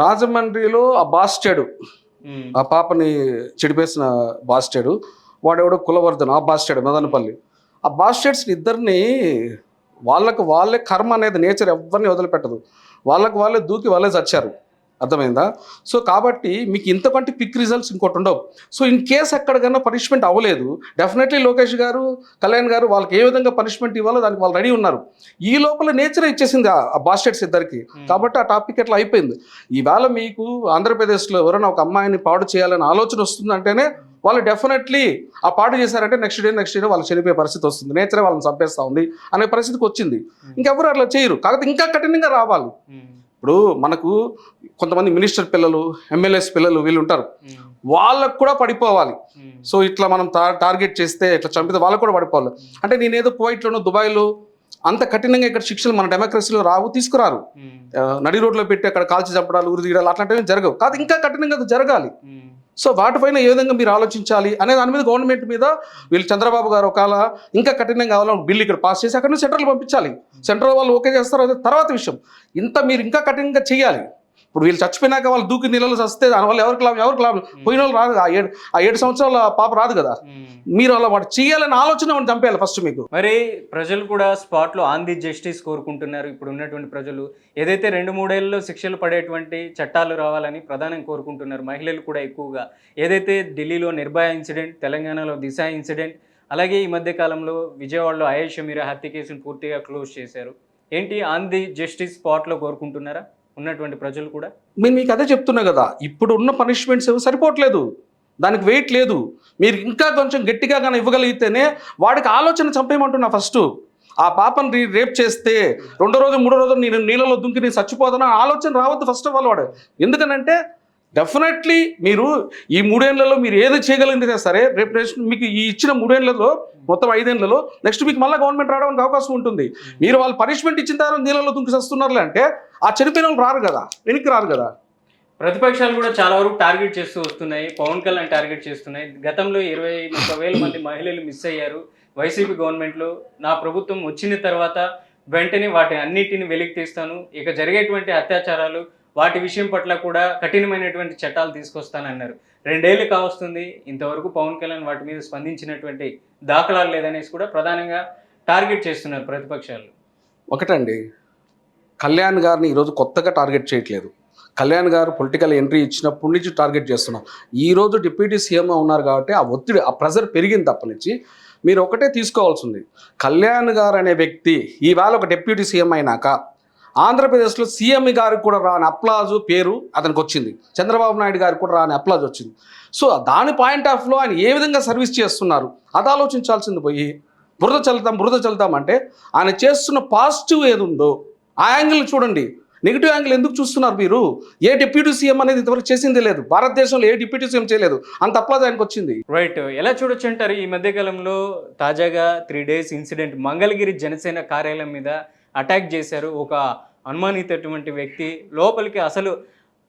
రాజమండ్రిలో ఆ బాస్టెడు ఆ పాపని చెడిపేసిన బాస్టెడు వాడెవడో కులవర్ధన్ ఆ బాస్టెడ్ మదనపల్లి, ఆ బాస్టెడ్స్ని ఇద్దరిని వాళ్ళే కర్మ అనేది నేచర్ ఎవరిని వదిలిపెట్టదు, వాళ్ళే దూకి వాళ్ళే చచ్చారు, అర్థమైందా? సో కాబట్టి మీకు ఇంతకంటే క్విక్ రిజల్ట్స్ ఇంకోటి ఉండవు. సో ఇన్ కేస్ ఎక్కడికన్నా పనిష్మెంట్ అవ్వలేదు, డెఫినెట్లీ లోకేష్ గారు కళ్యాణ్ గారు వాళ్ళకి ఏ విధంగా పనిష్మెంట్ ఇవ్వాలో దానికి వాళ్ళు రెడీ ఉన్నారు. ఈ లోపల నేచర్ ఇచ్చేసింది ఆ బాస్టెడ్స్ ఇద్దరికి, కాబట్టి ఆ టాపిక్ ఎట్లా అయిపోయింది. ఈవేళ మీకు ఆంధ్రప్రదేశ్లో ఎవరైనా ఒక అమ్మాయిని పాడు చేయాలని ఆలోచన వస్తుందంటేనే వాళ్ళు డెఫినెట్లీ ఆ పాటు చేశారంటే నెక్స్ట్ డే వాళ్ళు చనిపోయే పరిస్థితి వస్తుంది, నేచరే వాళ్ళని చంపేస్తూ ఉంది అనే పరిస్థితికి వచ్చింది. ఇంకెవరు అట్లా చేయరు, కాకపోతే ఇంకా కఠినంగా రావాలి. ఇప్పుడు మనకు కొంతమంది మినిస్టర్ పిల్లలు, ఎమ్మెల్యేస్ పిల్లలు వీళ్ళు ఉంటారు, వాళ్ళకు కూడా పడిపోవాలి. సో ఇట్లా మనం టార్గెట్ చేస్తే ఇట్లా చంపితే వాళ్ళకు కూడా పడిపోవాలి. అంటే నేనేదో కువైట్లోనో దుబాయ్లో అంత కఠినంగా ఇక్కడ శిక్షలు మన డెమోక్రసీలో తీసుకురారు. నడి రోడ్లో పెట్టి అక్కడ కాల్చి చంపడాలు, ఉరి తీయడాలు అట్లాంటివి జరగవు, కాదు ఇంకా కఠినంగా అది జరగాలి. సో వాటిపైన ఏ విధంగా మీరు ఆలోచించాలి అనే దాని మీద గవర్నమెంట్ మీద వీళ్ళు చంద్రబాబు గారు ఒకవేళ ఇంకా కఠినంగా కావాలని బిల్లు ఇక్కడ పాస్ చేసి అక్కడ నుంచి సెంట్రల్ పంపించాలి. సెంట్రల్ వాళ్ళు ఓకే చేస్తారు, అదే తర్వాత విషయం. మీరు ఇంకా కఠినంగా చేయాలి. ఇప్పుడు వీళ్ళు చచ్చిపోయినాక వాళ్ళు దూకి నీళ్ళలో చస్తే దానివల్ల ఎవరికి లాభం? పోయిన వాళ్ళు రాదు, ఆ 7 సంవత్సరాల పాప రాదు కదా. మీరు అలా వాడు చేయాలని ఆలోచన చంపేయాలి ఫస్ట్ మీకు. మరి ప్రజలు కూడా స్పాట్లో ఆన్ ది జస్టిస్ కోరుకుంటున్నారు. ఇప్పుడు ఉన్నటువంటి ప్రజలు ఏదైతే 2-3 ఏళ్ళలో శిక్షలు పడేటువంటి చట్టాలు రావాలని ప్రధానంగా కోరుకుంటున్నారు. మహిళలు కూడా ఎక్కువగా ఏదైతే ఢిల్లీలో నిర్భయ ఇన్సిడెంట్, తెలంగాణలో దిశ ఇన్సిడెంట్, అలాగే ఈ మధ్య కాలంలో విజయవాడలో ఆయేషా మీరా హత్య కేసును పూర్తిగా క్లోజ్ చేశారు. ఏంటి ఆన్ ది జస్టిస్ స్పాట్లో కోరుకుంటున్నారా ఉన్నటువంటి ప్రజలు కూడా? నేను మీకు అదే చెప్తున్నా కదా, ఇప్పుడు ఉన్న పనిష్మెంట్స్ ఏమో సరిపోవట్లేదు, దానికి వెయిట్ లేదు. మీరు ఇంకా కొంచెం గట్టిగా కానీ ఇవ్వగలిగితేనే వాడికి ఆలోచన చంపేయమంటున్నా. ఫస్ట్ ఆ పాపని రేప్ చేస్తే 2వ రోజు 3వ రోజు నేను నీళ్ళలో దుంకి నేను చచ్చిపోతాను ఆలోచన రావద్దు ఫస్ట్ ఆఫ్ ఆల్ వాడు. ఎందుకనంటే డెఫినెట్లీ మీరు ఈ 3 ఏళ్లలో మీరు ఏది చేయగలిగితే సరే రేపు మీకు ఈ ఇచ్చిన 3 ఏళ్లలో మొత్తం 5 ఏళ్లలో నెక్స్ట్ మీకు మళ్ళీ గవర్నమెంట్ రావడానికి అవకాశం ఉంటుంది. మీరు వాళ్ళు పనిష్మెంట్ ఇచ్చిన తర్వాత నీళ్ళలో దుంకి వస్తున్నారు అంటే ఆ చనిపోయిన వాళ్ళు రారు కదా, వెనక్కి రారు కదా. ప్రతిపక్షాలు కూడా చాలా వరకు టార్గెట్ చేస్తూ వస్తున్నాయి, పవన్ కళ్యాణ్ టార్గెట్ చేస్తున్నాయి. గతంలో 20-30 వేల మంది మహిళలు మిస్ అయ్యారు వైసీపీ గవర్నమెంట్లో. నా ప్రభుత్వం వచ్చిన తర్వాత వెంటనే వాటి అన్నిటిని వెలికి తీస్తాను, ఇక జరిగేటువంటి అత్యాచారాలు వాటి విషయం పట్ల కూడా కఠినమైనటువంటి చట్టాలు తీసుకొస్తానన్నారు. 2 ఏళ్ళు కావస్తుంది, ఇంతవరకు పవన్ కళ్యాణ్ వాటి మీద స్పందించినటువంటి దాఖలాలు లేదనేసి కూడా ప్రధానంగా టార్గెట్ చేస్తున్నారు ప్రతిపక్షాలు. ఒకటండి, కళ్యాణ్ గారిని ఈరోజు కొత్తగా టార్గెట్ చేయట్లేదు. కళ్యాణ్ గారు పొలిటికల్ ఎంట్రీ ఇచ్చినప్పటి నుంచి టార్గెట్ చేస్తున్నాం. ఈరోజు డిప్యూటీ సీఎం ఉన్నారు కాబట్టి ఆ ఒత్తిడి, ఆ ప్రెజర్ పెరిగింది తప్పనిచ్చి మీరు ఒకటే తీసుకోవాల్సింది. కళ్యాణ్ గారు అనే వ్యక్తి ఈవేళ ఒక డిప్యూటీ సీఎం అయినాక ఆంధ్రప్రదేశ్లో సీఎం గారికి కూడా రాని అప్లాజు పేరు అతనికి వచ్చింది, చంద్రబాబు నాయుడు గారికి కూడా రాని అప్లాజ్ వచ్చింది. సో దాని పాయింట్ ఆఫ్ లో ఆయన ఏ విధంగా సర్వీస్ చేస్తున్నారు అది ఆలోచించాల్సింది పోయి బురద చల్లుతాం అంటే ఆయన చేస్తున్న పాజిటివ్ ఏది ఉందో ఆ యాంగిల్ చూడండి. నెగిటివ్ యాంగిల్ ఎందుకు చూస్తున్నారు మీరు? ఏ డిప్యూటీ సీఎం అనేది ఇంతవరకు చేసింది లేదు, భారతదేశంలో ఏ డిప్యూటీ సీఎం చేయలేదు, అంత అప్లాజ్ ఆయనకు వచ్చింది. రైట్. ఎలా చూడొచ్చు అంటారు? ఈ మధ్యకాలంలో తాజాగా 3 డేస్ ఇన్సిడెంట్, మంగళగిరి జనసేన కార్యాలయం మీద అటాక్ చేశారు ఒక అనుమానితటువంటి వ్యక్తి. లోపలికి అసలు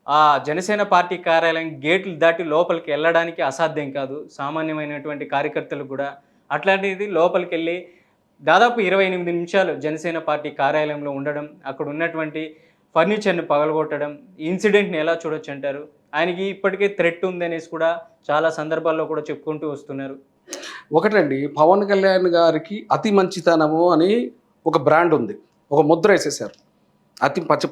ఆ జనసేన పార్టీ కార్యాలయం గేట్లు దాటి లోపలికి వెళ్ళడానికి అసాధ్యం కాదు సామాన్యమైనటువంటి కార్యకర్తలు కూడా. అట్లాంటిది లోపలికి వెళ్ళి దాదాపు 28 నిమిషాలు జనసేన పార్టీ కార్యాలయంలో ఉండడం, అక్కడ ఉన్నటువంటి ఫర్నిచర్ని పగలగొట్టడం, ఈ ఇన్సిడెంట్ని ఎలా చూడొచ్చు అంటారు? ఆయనకి ఇప్పటికే థ్రెట్ ఉందనేసి కూడా చాలా సందర్భాల్లో కూడా చెప్పుకుంటూ వస్తున్నారు. ఒకటండి, పవన్ కళ్యాణ్ గారికి అతి మంచితనము అని ఒక బ్రాండ్ ఉంది, ఒక ముద్ర వేసేసారు.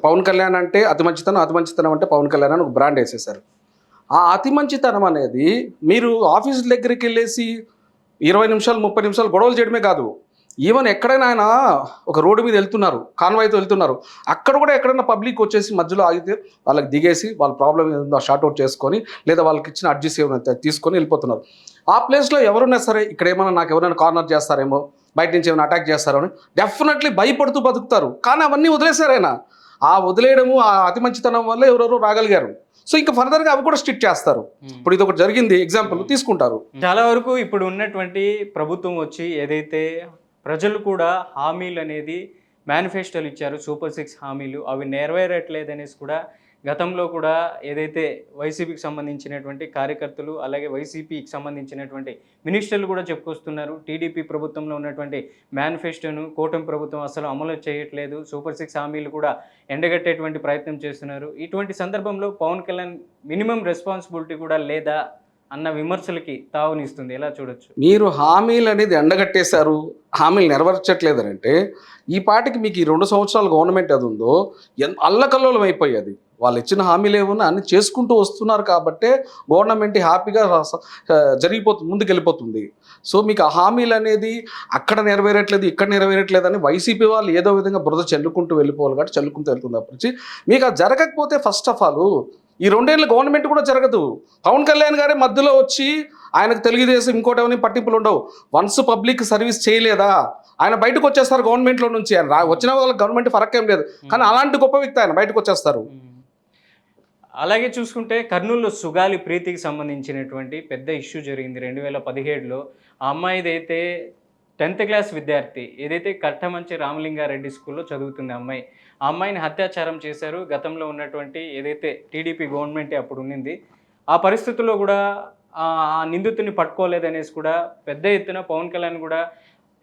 పవన్ కళ్యాణ్ అంటే అతి మంచితనం అంటే పవన్ కళ్యాణ్ అని ఒక బ్రాండ్ వేసేసారు. ఆ అతి మంచితనం అనేది మీరు ఆఫీస్ దగ్గరికి వెళ్ళేసి 20 నిమిషాలు 30 నిమిషాలు గొడవలు చేయడమే కాదు, ఈవెన్ ఎక్కడైనా ఆయన ఒక రోడ్డు మీద వెళ్తున్నారు, కాన్వాయ్తో వెళ్తున్నారు, అక్కడ కూడా ఎక్కడైనా పబ్లిక్ వచ్చేసి మధ్యలో ఆగితే వాళ్ళకి దిగేసి వాళ్ళ ప్రాబ్లం ఏదో షార్ట్ అవుట్ చేసుకొని లేదా వాళ్ళకి ఇచ్చిన అడ్జస్ట్ ఏమైనా తీసుకొని వెళ్ళిపోతున్నారు. ఆ ప్లేస్లో ఎవరున్నా సరే ఇక్కడ ఏమైనా నాకు ఎవరైనా కార్నర్ చేస్తారేమో, బయట నుంచి ఏమైనా అటాక్ చేస్తారో అని డెఫినెట్లీ భయపడుతూ బతుకుతారు. కానీ అవన్నీ వదిలేశారు ఆయన. ఆ వదిలేయడము ఆ అతి మంచితనం వల్ల ఎవరెవరో రాగలిగారు. సో ఇంకా ఫర్దర్గా అవి కూడా స్ట్రిక్ట్ చేస్తారు. ఇప్పుడు ఇది ఒకటి జరిగింది ఎగ్జాంపుల్ తీసుకుంటారు. చాలా వరకు ఇప్పుడు ఉన్నటువంటి ప్రభుత్వం వచ్చి ఏదైతే ప్రజలు కూడా హామీలు అనేది మేనిఫెస్టోలు ఇచ్చారు, సూపర్ 6 హామీలు, అవి నెరవేరట్లేదనేసి కూడా గతంలో కూడా ఏదైతే వైసీపీకి సంబంధించినటువంటి కార్యకర్తలు అలాగే వైసీపీకి సంబంధించినటువంటి మినిస్టర్లు కూడా చెప్పుకొస్తున్నారు. టీడీపీ ప్రభుత్వంలో ఉన్నటువంటి మేనిఫెస్టోను కూటమి ప్రభుత్వం అసలు అమలు చేయట్లేదు, సూపర్ 6 హామీలు కూడా ఎండగట్టేటువంటి ప్రయత్నం చేస్తున్నారు. ఇటువంటి సందర్భంలో పవన్ కళ్యాణ్ మినిమం రెస్పాన్సిబిలిటీ కూడా లేదా అన్న విమర్శలకి తావునిస్తుంది. ఎలా చూడొచ్చు? మీరు హామీలు అనేది ఎండగట్టేశారు, హామీలు నెరవేర్చట్లేదని అంటే ఈ పాటికి మీకు ఈ 2 సంవత్సరాల గవర్నమెంట్ అది ఉందో అల్లకల్లోలం అయిపోయేది. వాళ్ళు ఇచ్చిన హామీలు ఏమన్నా అన్ని చేసుకుంటూ వస్తున్నారు కాబట్టే గవర్నమెంట్ హ్యాపీగా ముందుకెళ్ళిపోతుంది. సో మీకు ఆ హామీలు అనేది అక్కడ నెరవేరట్లేదు ఇక్కడ నెరవేరట్లేదు అని వైసీపీ వాళ్ళు ఏదో విధంగా బురద చల్లుకుంటూ వెళ్ళిపోవాలి కాబట్టి చల్లుకుంటూ వెళ్తుంది. అప్పటి మీకు అది జరగకపోతే ఫస్ట్ ఆఫ్ ఆల్ ఈ 2 ఏళ్ళ గవర్నమెంట్ కూడా జరగదు. పవన్ కళ్యాణ్ గారే మధ్యలో వచ్చి ఆయనకు తెలుగుదేశం ఇంకోటి ఏమని పట్టింపులు ఉండవు. వన్స్ పబ్లిక్ సర్వీస్ చేయలేదా ఆయన బయటకు వచ్చేస్తారు గవర్నమెంట్లో నుంచి. ఆయన వచ్చిన వాళ్ళకి గవర్నమెంట్ ఫరక్ ఏం లేదు, కానీ అలాంటి గొప్ప వ్యక్తి ఆయన బయటకు వచ్చేస్తారు. అలాగే చూసుకుంటే కర్నూలులో సుగాలి ప్రీతికి సంబంధించినటువంటి పెద్ద ఇష్యూ జరిగింది 2017లో. ఆ అమ్మాయిదైతే 10th క్లాస్ విద్యార్థి, ఏదైతే కట్టమంచి రామలింగారెడ్డి స్కూల్లో చదువుతుంది అమ్మాయి. ఆ అమ్మాయిని అత్యాచారం చేశారు. గతంలో ఉన్నటువంటి ఏదైతే టీడీపీ గవర్నమెంట్ అప్పుడు ఉన్నింది, ఆ పరిస్థితుల్లో కూడా ఆ నిందితుని పట్టుకోలేదనేసి కూడా పెద్ద ఎత్తున పవన్ కళ్యాణ్ కూడా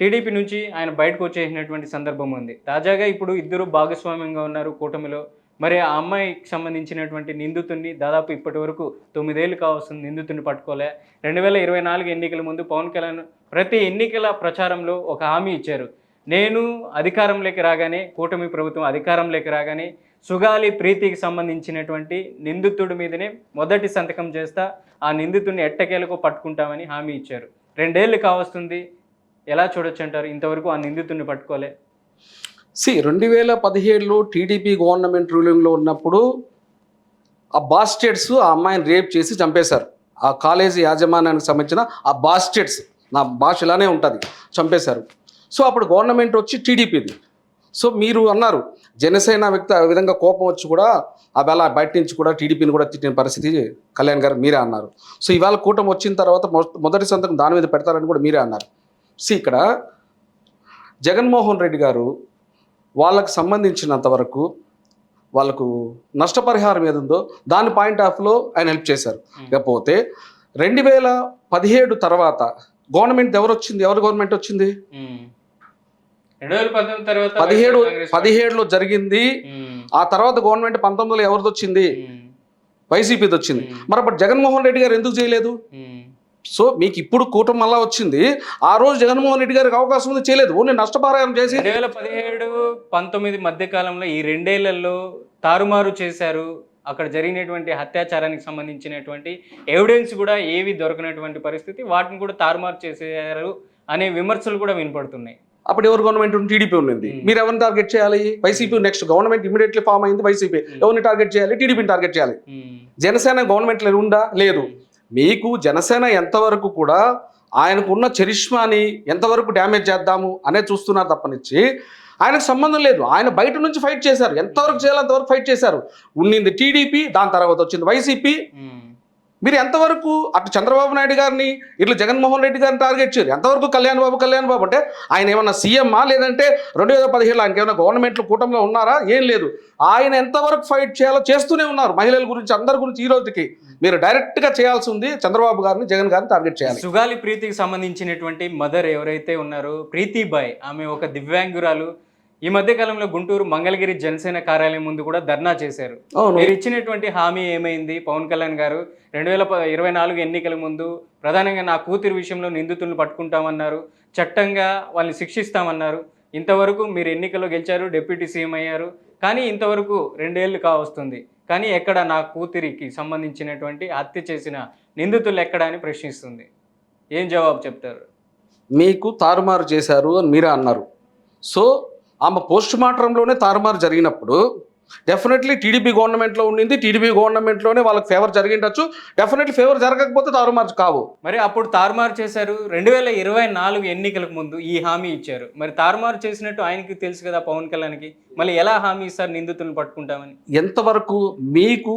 టీడీపీ నుంచి ఆయన బయటకు వచ్చేసినటువంటి సందర్భం ఉంది. తాజాగా ఇప్పుడు ఇద్దరు భాగస్వామ్యంగా ఉన్నారు కూటమిలో. మరి ఆ అమ్మాయికి సంబంధించినటువంటి నిందితుడిని దాదాపు ఇప్పటి వరకు 9 ఏళ్ళు కావస్తుంది నిందితుడిని పట్టుకోలే. 2024 ఎన్నికల ముందు పవన్ కళ్యాణ్ ప్రతి ఎన్నికల ప్రచారంలో ఒక హామీ ఇచ్చారు. నేను అధికారంలోకి రాగానే, కూటమి ప్రభుత్వం అధికారంలోకి రాగానే సుగాలి ప్రీతికి సంబంధించినటువంటి నిందితుడి మీదనే మొదటి సంతకం చేస్తా, ఆ నిందితుడిని ఎట్టకేలకు పట్టుకుంటామని హామీ ఇచ్చారు. 2 ఏళ్ళు కావస్తుంది. ఎలా చూడొచ్చు అంటారు? ఇంతవరకు ఆ నిందితుడిని పట్టుకోలే. 2017లో టీడీపీ గవర్నమెంట్ రూలింగ్లో ఉన్నప్పుడు ఆ బాస్టెడ్స్ ఆ అమ్మాయిని రేప్ చేసి చంపేశారు. ఆ కాలేజీ యాజమాన్యానికి సంబంధించిన ఆ బాస్టెడ్స్, నా భాష ఇలానే ఉంటుంది, చంపేశారు. సో అప్పుడు గవర్నమెంట్ వచ్చి టీడీపీది. సో మీరు అన్నారు జనసేన వ్యక్తి ఆ విధంగా కోపం వచ్చి కూడా అలా బయట నుంచి కూడా టీడీపీని కూడా తిట్టిన పరిస్థితి కళ్యాణ్ గారు మీరే అన్నారు. సో ఇవాళ కూటమి వచ్చిన తర్వాత మొదటి సంతకం దాని మీద పెడతారని కూడా మీరే అన్నారు. ఇక్కడ జగన్మోహన్ రెడ్డి గారు వాళ్ళకు సంబంధించినంత వరకు వాళ్ళకు నష్టపరిహారం ఏది ఉందో దాని పాయింట్ ఆఫ్లో ఆయన హెల్ప్ చేశారు. లేకపోతే 2017 తర్వాత గవర్నమెంట్ ఎవరు గవర్నమెంట్ వచ్చింది? 2019 తర్వాత 17లో జరిగింది. ఆ తర్వాత గవర్నమెంట్ 19లో ఎవరిది వచ్చింది? వైసీపీది వచ్చింది. మరి అప్పుడు జగన్మోహన్ రెడ్డి గారు ఎందుకు చేయలేదు? సో మీకు ఇప్పుడు కూటమి మళ్ళా వచ్చింది, ఆ రోజు జగన్మోహన్ రెడ్డి గారికి అవకాశం ఉంది, చేయలేదు. ఓన్లీ నష్టపరిహారం చేసి 2017-19 మధ్య కాలంలో ఈ 2 ఏళ్లలో తారుమారు చేశారు. అక్కడ జరిగినటువంటి అత్యాచారానికి సంబంధించినటువంటి ఎవిడెన్స్ కూడా ఏవి దొరకనటువంటి పరిస్థితి, వాటిని కూడా తారుమారు చేశారు అనే విమర్శలు కూడా వినపడుతున్నాయి. అప్పుడు ఎవరు గవర్నమెంట్ టీడీపీ ఉన్నది. మీరు ఎవరిని టార్గెట్ చేయాలి? YCP. Next government immediately form అయింది వైసీపీ. ఎవరిని టార్గెట్ చేయాలి? టీడీపీని టార్గెట్ చేయాలి. జనసేన గవర్నమెంట్లో ఉందా? లేదు. మీకు జనసేన ఎంతవరకు కూడా ఆయనకు ఉన్న చరిష్మాని ఎంతవరకు డ్యామేజ్ చేద్దాము అనే చూస్తున్నారు తప్పనిచ్చి ఆయనకు సంబంధం లేదు. ఆయన బయట నుంచి ఫైట్ చేశారు, ఎంతవరకు చేయాలో అంతవరకు ఫైట్ చేశారు. ఉన్నింది టీడీపీ, దాని తర్వాత వచ్చింది వైసీపీ. మీరు ఎంతవరకు అటు చంద్రబాబు నాయుడు గారిని ఇట్లా జగన్మోహన్ రెడ్డి గారిని టార్గెట్ చేయరు? ఎంతవరకు కళ్యాణ్ బాబు అంటే ఆయన ఏమన్నా సీఎమ్మా, లేదంటే 2017 ఆయనకి ఏమైనా గవర్నమెంట్లో కూటమిలో ఉన్నారా? ఏం లేదు. ఆయన ఎంతవరకు ఫైట్ చేయాలో చేస్తూనే ఉన్నారు. మహిళల గురించి, అందరి గురించి. ఈ రోజుకి మీరు డైరెక్ట్గా చేయాల్సి ఉంది చంద్రబాబు గారిని, జగన్ గారిని టార్గెట్ చేయాలి. సుగాలి ప్రీతికి సంబంధించినటువంటి మదర్ ఎవరైతే ఉన్నారో ప్రీతిబాయ్, ఆమె ఒక దివ్యాంగురాలు. ఈ మధ్య కాలంలో గుంటూరు మంగళగిరి జనసేన కార్యాలయం ముందు కూడా ధర్నా చేశారు. మీరు ఇచ్చినటువంటి హామీ ఏమైంది? పవన్ కళ్యాణ్ గారు 2024 ఎన్నికల ముందు ప్రధానంగా నా కూతురు విషయంలో నిందితులను పట్టుకుంటామన్నారు, చట్టంగా వాళ్ళని శిక్షిస్తామన్నారు. ఇంతవరకు మీరు ఎన్నికల్లో గెలిచారు, డిప్యూటీ సీఎం అయ్యారు, కానీ ఇంతవరకు 2 ఏళ్ళు కావస్తుంది. కానీ ఎక్కడ నా కూతురికి సంబంధించినటువంటి హత్య చేసిన నిందితులు ఎక్కడ అని ప్రశ్నిస్తుంది. ఏం జవాబు చెప్తారు? మీకు తారుమారు చేశారు అని మీరే అన్నారు. సో ఆమె పోస్ట్ మార్టంలోనే తారుమారు జరిగినప్పుడు డెఫినెట్లీ టీడీపీ గవర్నమెంట్లో ఉండింది, టీడీపీ గవర్నమెంట్లోనే వాళ్ళకి ఫేవర్ జరిగిండొచ్చు. డెఫినెట్లీ ఫేవర్ జరగకపోతే తారుమారు కావు. మరి అప్పుడు తారుమారు చేశారు. 2024 ఎన్నికలకు ముందు ఈ హామీ ఇచ్చారు. మరి తారుమారు చేసినట్టు ఆయనకి తెలుసు కదా పవన్ కళ్యాణ్కి. మళ్ళీ ఎలా హామీ ఇస్తారు నిందితులను పట్టుకుంటామని? ఎంతవరకు మీకు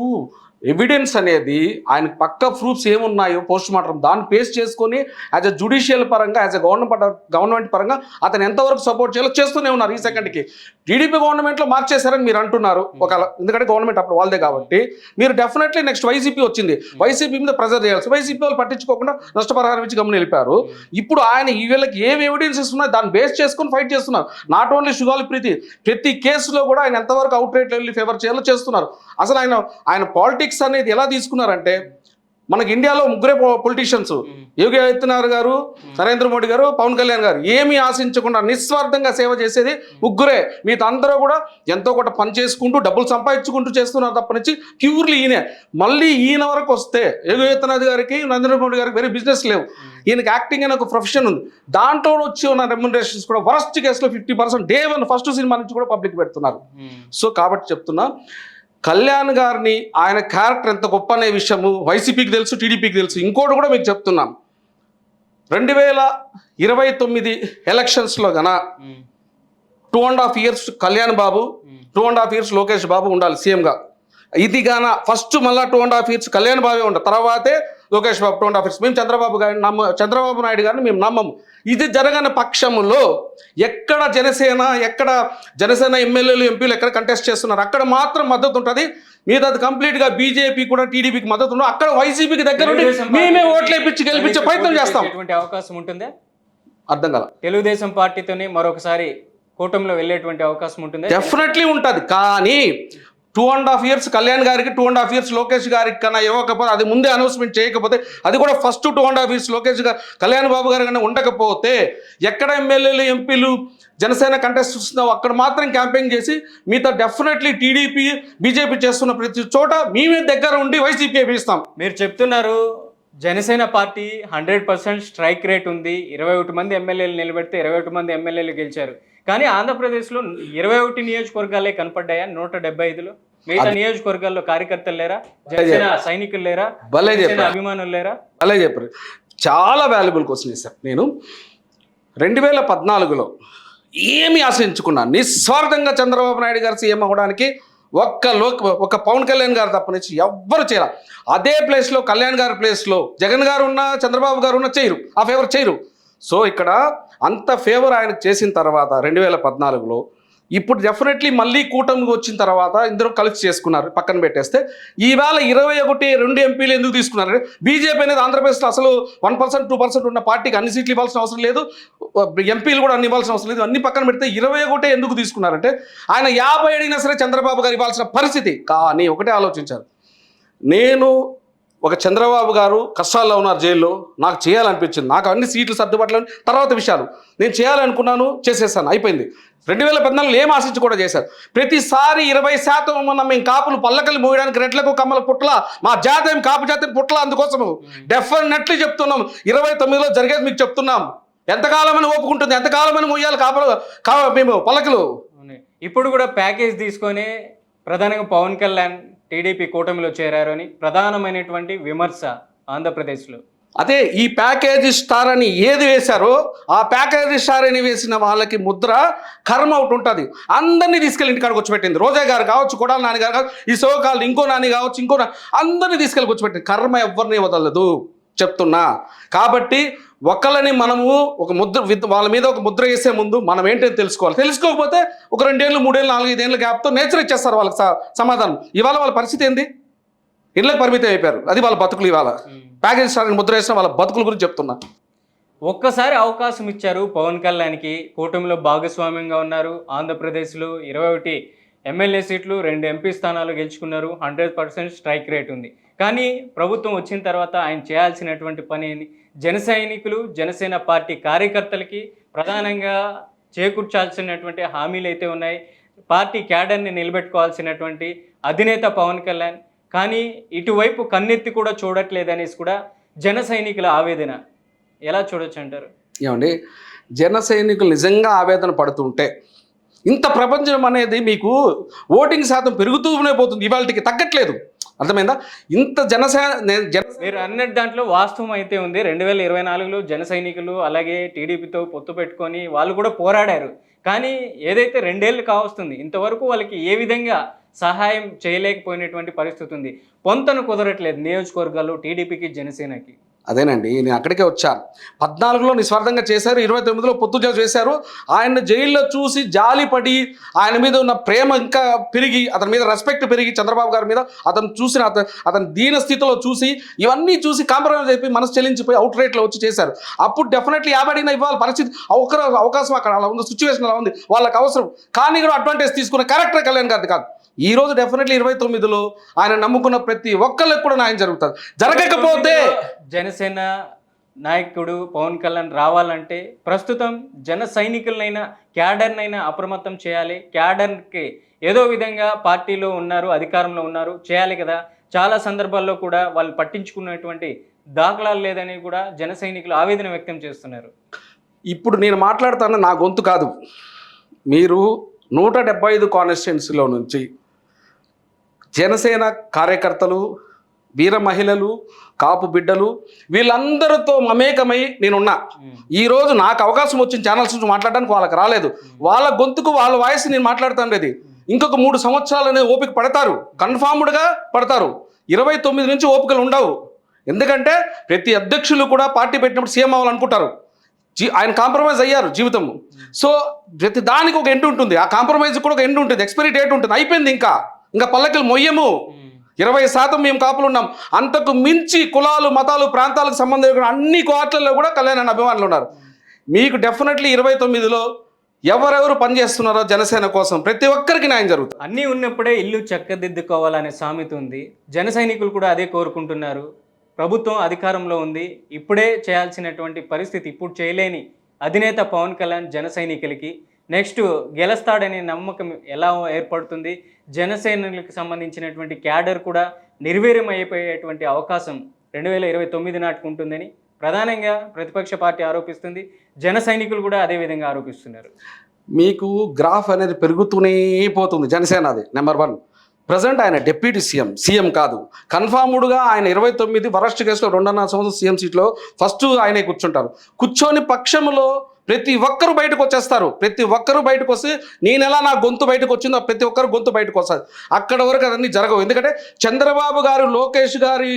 ఎవిడెన్స్ అనేది ఆయనకు పక్క ప్రూఫ్స్ ఏమున్నాయో పోస్ట్ మార్టం దాన్ని బేస్ చేసుకొని యాజ్ అ జుడిషియల్ పరంగా, యాజ్ అ గవర్నమెంట్ పరంగా అతను ఎంతవరకు సపోర్ట్ చేయాలో చేస్తూనే ఉన్నారు. ఈ సెకండ్కి టీడీపీ గవర్నమెంట్లో మార్చేశారని మీరు అంటున్నారు ఒకవేళ, ఎందుకంటే గవర్నమెంట్ అప్పుడు వాళ్ళదే కాబట్టి. మీరు డెఫినెట్లీ నెక్స్ట్ వైసీపీ వచ్చింది, వైసీపీ మీద ప్రెజర్ చేయాల్సి, వైసీపీ వాళ్ళు పట్టించుకోకుండా నష్టపరిహారం ఇచ్చి గమని వెళ్ళిపోయారు. ఇప్పుడు ఆయన ఈ వీళ్ళకి ఏవి ఎవిడెన్సెస్ ఉన్నాయో దాన్ని బేస్ చేసుకొని ఫైట్ చేస్తున్నారు. నాట్ ఓన్లీ సుగాలి ప్రీతి, ప్రతి కేసులో కూడా ఆయన ఎంతవరకు అవుట్ రైట్ వెళ్ళి ఫేవర్ చేయాలో చేస్తున్నారు. అసలు ఆయన పాలిటిక్స్ అనేది ఎలా తీసుకున్నారంటే, మనకి ఇండియాలో ముగ్గురే పొలిటీషియన్స్, యోగి ఆదిత్యనాథ్ గారు, నరేంద్ర మోడీ గారు, పవన్ కళ్యాణ్ గారు. ఏమీ ఆశించకుండా నిస్వార్థంగా సేవ చేసేది ముగ్గురే. మీతో అందరూ కూడా ఎంతో కొంత పని చేసుకుంటూ డబ్బులు సంపాదించుకుంటూ చేస్తున్నారు తప్పనిచ్చి ప్యూర్లీ ఈయనే. మళ్ళీ ఈయన వరకు వస్తే యోగి ఆదిత్యనాథ్ గారికి, నరేంద్ర మోడీ గారికి వేరే బిజినెస్ లేవు. ఈయనకి యాక్టింగ్ అనే ఒక ప్రొఫెషన్ ఉంది. దాంట్లో వచ్చి ఉన్న రెమ్యునరేషన్స్ కూడా వరస్ట్ కేసులో 50% డే 1 ఫస్ట్ సినిమా నుంచి కూడా పబ్లిక్ పెడుతున్నారు. సో కాబట్టి చెప్తున్నా, కళ్యాణ్ గారిని ఆయన క్యారెక్టర్ ఎంత గొప్ప అనే విషయము వైసీపీకి తెలుసు, టీడీపీకి తెలుసు. ఇంకోటి కూడా మీకు చెప్తున్నాం, 2029 ఎలక్షన్స్లో గన 2.5 years కళ్యాణ్ బాబు, 2.5 years లోకేష్ బాబు ఉండాలి సీఎంగా. ఇది గాన ఫస్ట్ మళ్ళీ 2.5 years కళ్యాణ్ బాబే ఉండాలి, తర్వాతే లోకేష్ బాబు 2.5 years. మేము చంద్రబాబు నాయుడు గారిని మేము నమ్మము. ఇది జరగని పక్షంలో ఎక్కడ జనసేన ఎమ్మెల్యేలు, ఎంపీలు ఎక్కడ కంటెస్ట్ చేస్తున్నారు అక్కడ మాత్రం మద్దతు ఉంటుంది. మీద అది కంప్లీట్గా బీజేపీ కూడా టీడీపీకి మద్దతు ఉండదు. అక్కడ వైసీపీకి దగ్గర నుండి మేమే ఓట్లు వేయించి గెలిపించే ప్రయత్నం చేస్తాం. అవకాశం ఉంటుందా? అర్థం కాల. తెలుగుదేశం పార్టీతోనే మరొకసారి కూటమిలో వెళ్ళేటువంటి అవకాశం ఉంటుంది. డెఫినెట్లీ ఉంటుంది. కానీ 2.5 years కళ్యాణ్ గారికి, 2.5 years లోకేష్ గారికి కన్నా ఇవ్వకపోతే, అది ముందే అనౌన్స్మెంట్ చేయకపోతే, అది కూడా ఫస్ట్ 2.5 years లోకేష్ గారు, కళ్యాణ్ బాబు గారు కన్నా ఉండకపోతే, ఎక్కడ ఎమ్మెల్యేలు, ఎంపీలు జనసేన కంటెస్ట్ వస్తుందో అక్కడ మాత్రం క్యాంపెయిన్ చేసి, మిగతా డెఫినెట్లీ టీడీపీ, బీజేపీ చేస్తున్న ప్రతి చోట మేమే దగ్గర ఉండి వైసీపీ వేయిస్తాం. మీరు చెప్తున్నారు జనసేన పార్టీ 100% స్ట్రైక్ రేట్ ఉంది. 21 మంది ఎమ్మెల్యేలు నిలబెడితే 21 మంది ఎమ్మెల్యేలు గెలిచారు. కానీ ఆంధ్రప్రదేశ్లో 21 నియోజకవర్గాలే కనపడ్డాయా 175లో? మిగతా నియోజకవర్గాల్లో కార్యకర్తలు లేరా? జనసేన సైనికులు లేరా? అభిమానులు లేరా? అలా చెప్పారు. చాలా వాల్యుబుల్ క్వశ్చన్ సార్. నేను 2014లో ఏమి ఆశించుకున్నాను, నిస్వార్థంగా చంద్రబాబు నాయుడు గారు సీఎం అవ్వడానికి ఒక్క పవన్ కళ్యాణ్ గారు తప్పనిచ్చి ఎవ్వరు చేయరు. అదే ప్లేస్లో కళ్యాణ్ గారి ప్లేస్లో జగన్ గారు ఉన్నా, చంద్రబాబు గారు ఉన్నా చేయరు, ఆ ఫేవర్ చేయరు. సో ఇక్కడ అంత ఫేవర్ ఆయనకు చేసిన తర్వాత 2014లో, ఇప్పుడు డెఫినెట్లీ మళ్ళీ కూటమికి వచ్చిన తర్వాత ఇందరూ కలిసి చేసుకున్నారు. పక్కన పెట్టేస్తే ఈవేళ 21 ఎంపీలు ఎందుకు తీసుకున్నారు? బీజేపీ అనేది ఆంధ్రప్రదేశ్లో అసలు 1%, 2% ఉన్న పార్టీకి అన్ని సీట్లు ఇవ్వాల్సిన అవసరం లేదు, ఎంపీలు కూడా అన్ని ఇవ్వాల్సిన అవసరం లేదు. అన్ని పక్కన పెడితే 21 ఎందుకు తీసుకున్నారంటే, ఆయన 50 అడిగినా సరే చంద్రబాబు గారు ఇవ్వాల్సిన పరిస్థితి. కానీ ఒకటే ఆలోచించారు, నేను ఒక చంద్రబాబు గారు కష్టాల్లో ఉన్నారు జైల్లో, నాకు చేయాలనిపించింది, నాకు అన్ని సీట్లు సర్దుబాట్లు తర్వాత విషయాలు నేను చేయాలనుకున్నాను, చేసేసాను, అయిపోయింది. 2014లో ఏం ఆశించి కూడా చేశారు. ప్రతిసారి 20% మనం మేము కాపులు పల్లకలు మోయడానికి రెడ్లకు కమ్మల పుట్ల, మా జాతీయం కాపు జాతీయం పుట్ల, అందుకోసము డెఫినెట్లీ చెప్తున్నాం. 29లో జరిగేది మీకు చెప్తున్నాం. ఎంతకాలం అని ఒప్పుకుంటుంది, ఎంతకాలం అని మోయాలి మేము పల్లకలు. ఇప్పుడు కూడా ప్యాకేజ్ తీసుకొని ప్రధానంగా పవన్ కళ్యాణ్ టీడీపీ కూటమిలో చేరారు అని ప్రధానమైనటువంటి విమర్శ ఆంధ్రప్రదేశ్లో. అదే ఈ ప్యాకేజీ స్టార్ అని ఏది వేశారో, ఆ ప్యాకేజీ స్టార్ అని వేసిన వాళ్ళకి ముద్ర కర్మ ఒకటి ఉంటుంది. అందరినీ తీసుకెళ్ళి ఇంటికాడికి వచ్చి పెట్టింది. రోజా గారు కావచ్చు, కొడాల నాని గారు కావచ్చు, ఈ సోకాళ్ళు ఇంకో నాని కావచ్చు, అందరినీ తీసుకెళ్ళి వచ్చి పెట్టింది. కర్మ ఎవరిని వదలదు చెప్తున్నా. కాబట్టి ఒకళ్ళని మనము ఒక ముద్ర వాళ్ళ మీద ఒక ముద్ర వేసే ముందు మనం ఏంటో తెలుసుకోవాలి. తెలుసుకోకపోతే ఒక 2 ఏళ్ళు, 3 ఏళ్ళు, 4-5 ఏళ్ళ గ్యాప్తో నేచర్ ఇచ్చేస్తారు వాళ్ళకి సమాధానం. ఇవాళ వాళ్ళ పరిస్థితి ఏంది? ఇళ్ళకి పరిమితం అయిపోయారు. అది వాళ్ళ బతుకులు. ఇవాళ ప్యాకేజ్ స్టార్ని ముద్ర వేసిన వాళ్ళ బతుకుల గురించి చెప్తున్నా. ఒక్కసారి అవకాశం ఇచ్చారు పవన్ కళ్యాణ్కి, కూటమిలో భాగస్వామ్యంగా ఉన్నారు. ఆంధ్రప్రదేశ్లో 21 ఎమ్మెల్యే సీట్లు, 2 ఎంపీ స్థానాలు గెలుచుకున్నారు. 100% స్ట్రైక్ రేట్ ఉంది. కానీ ప్రభుత్వం వచ్చిన తర్వాత ఆయన చేయాల్సినటువంటి పని ఏంది? జన సైనికులు, జనసేన పార్టీ కార్యకర్తలకి ప్రధానంగా చేకూర్చాల్సినటువంటి హామీలు అయితే ఉన్నాయి. పార్టీ క్యాడర్ని నిలబెట్టుకోవాల్సినటువంటి అధినేత పవన్ కళ్యాణ్, కానీ ఇటువైపు కన్నెత్తి కూడా చూడట్లేదనేసి కూడా జన సైనికుల ఆవేదన. ఎలా చూడొచ్చు అంటారు? ఏమండి, జన సైనికులు నిజంగా ఆవేదన పడుతుంటే ఇంత ప్రపంచం అనేది మీకు ఓటింగ్ శాతం పెరుగుతూనే పోతుంది, ఇవాళకి తగ్గట్లేదు. అర్థమైందా? ఇంత మీరు అన్నట్టు దాంట్లో వాస్తవం అయితే ఉంది. 2024లో జన సైనికులు అలాగే టీడీపీతో పొత్తు పెట్టుకొని వాళ్ళు కూడా పోరాడారు. కానీ ఏదైతే 2 ఏళ్ళు కావస్తుంది, ఇంతవరకు వాళ్ళకి ఏ విధంగా సహాయం చేయలేకపోయినటువంటి పరిస్థితి ఉంది. పొంతన కుదరట్లేదు నియోజకవర్గాల్లో టీడీపీకి జనసేనకి. అదేనండి, నేను అక్కడికే వచ్చాను. 14లో నిస్వార్థంగా చేశారు, 29లో పొత్తు చేశారు. ఆయన జైల్లో చూసి జాలిపడి ఆయన మీద ఉన్న ప్రేమ ఇంకా పెరిగి, అతని మీద రెస్పెక్ట్ పెరిగి, చంద్రబాబు గారి మీద అతను చూసిన అతని దీన స్థితిలో చూసి ఇవన్నీ చూసి కాంప్రమైజ్ అయిపోయి మనసు చెల్లించిపోయి అవుట్ రేట్లో వచ్చి చేశారు. అప్పుడు డెఫినెట్లీ 50 అడిగిన ఇవ్వాలి పరిస్థితి, అవకాశం అక్కడ అలా ఉంది, సిచ్యువేషన్ అలా ఉంది, వాళ్ళకి అవసరం. కానీ కూడా అడ్వాంటేజ్ తీసుకున్న క్యారెక్టర్ కళ్యాణ్ గారిది కాదు. ఈ రోజు డెఫినెట్లీ 29లో ఆయన నమ్ముకున్న ప్రతి ఒక్కళ్ళకి కూడా న్యాయం జరుగుతుంది. జరగకపోతే జనసేన నాయకుడు పవన్ కళ్యాణ్ రావాలంటే ప్రస్తుతం జన సైనికులనైనా క్యాడర్నైనా అప్రమత్తం చేయాలి. క్యాడర్కి ఏదో విధంగా పార్టీలో ఉన్నారు, అధికారంలో ఉన్నారు, చేయాలి కదా. చాలా సందర్భాల్లో కూడా వాళ్ళు పట్టించుకున్నటువంటి దాఖలాలు లేదని కూడా జన సైనికులు ఆవేదన వ్యక్తం చేస్తున్నారు. ఇప్పుడు నేను మాట్లాడుతాను, నా గొంతు కాదు. మీరు 175 కాన్స్టిట్యున్సీలో నుంచి జనసేన కార్యకర్తలు, వీర మహిళలు, కాపు బిడ్డలు వీళ్ళందరితో మమేకమై నేనున్నా. ఈరోజు నాకు అవకాశం వచ్చిన ఛానల్స్ నుంచి మాట్లాడడానికి వాళ్ళకి రాలేదు. వాళ్ళ గొంతుకు వాళ్ళ వాయిస్ నేను మాట్లాడుతాను. అది ఇంకొక 3 సంవత్సరాలనే ఓపిక పడతారు, కన్ఫామ్డ్గా పడతారు. 29 నుంచి ఓపికలు ఉండవు. ఎందుకంటే ప్రతి అధ్యక్షులు కూడా పార్టీ పెట్టినప్పుడు సీఎం అవ్వాలనుకుంటారు. ఆయన కాంప్రమైజ్ అయ్యారు జీవితం. సో ప్రతి దానికి ఒక ఎండ్ ఉంటుంది, ఆ కాంప్రమైజ్ కూడా ఒక ఎండ్ ఉంటుంది, ఎక్స్పైరీ డేట్ ఉంటుంది. అయిపోయింది, ఇంకా పల్లకిలు మొయ్యము. 20% మేము కాపులు ఉన్నాం. అంతకు మించి కులాలు, మతాలు, ప్రాంతాలకు సంబంధించిన అన్ని కోట్లలో కూడా కళ్యాణ్ అభిమానులు ఉన్నారు. మీకు డెఫినెట్లీ 29లో ఎవరెవరు పనిచేస్తున్నారో జనసేన కోసం ప్రతి ఒక్కరికి న్యాయం జరుగుతుంది. అన్నీ ఉన్నప్పుడే ఇల్లు చక్కదిద్దుకోవాలనే సామెత ఉంది. జన సైనికులు కూడా అదే కోరుకుంటున్నారు. ప్రభుత్వం అధికారంలో ఉంది, ఇప్పుడే చేయాల్సినటువంటి పరిస్థితి ఇప్పుడు చేయలేని అధినేత పవన్ కళ్యాణ్ జన సైనికులకి నెక్స్ట్ గెలుస్తాడనే నమ్మకం ఎలా ఏర్పడుతుంది? జనసేనలకు సంబంధించినటువంటి క్యాడర్ కూడా నిర్వీర్యం అయిపోయేటువంటి అవకాశం 2029 నాటికి ఉంటుందని ప్రధానంగా ప్రతిపక్ష పార్టీ ఆరోపిస్తుంది. జన సైనికులు కూడా అదే విధంగా ఆరోపిస్తున్నారు. మీకు గ్రాఫ్ అనేది పెరుగుతూనే పోతుంది. జనసేనది నెంబర్ 1. ప్రజెంట్ ఆయన డిప్యూటీ సీఎం కాదు, కన్ఫామ్డ్గా ఆయన 29 వరస్ట్ కేసులో 2.5 సంవత్సరం సీఎం సీట్లో ఫస్ట్ ఆయనే కూర్చుంటారు. కూర్చొని పక్షంలో ప్రతి ఒక్కరు బయటకు వచ్చేస్తారు. ప్రతి ఒక్కరు బయటకు వస్తే నేను ఎలా నా గొంతు బయటకు వచ్చిందో ప్రతి ఒక్కరు గొంతు బయటకు వస్తుంది. అక్కడ వరకు అదన్నీ జరగవు. ఎందుకంటే చంద్రబాబు గారు, లోకేష్ గారి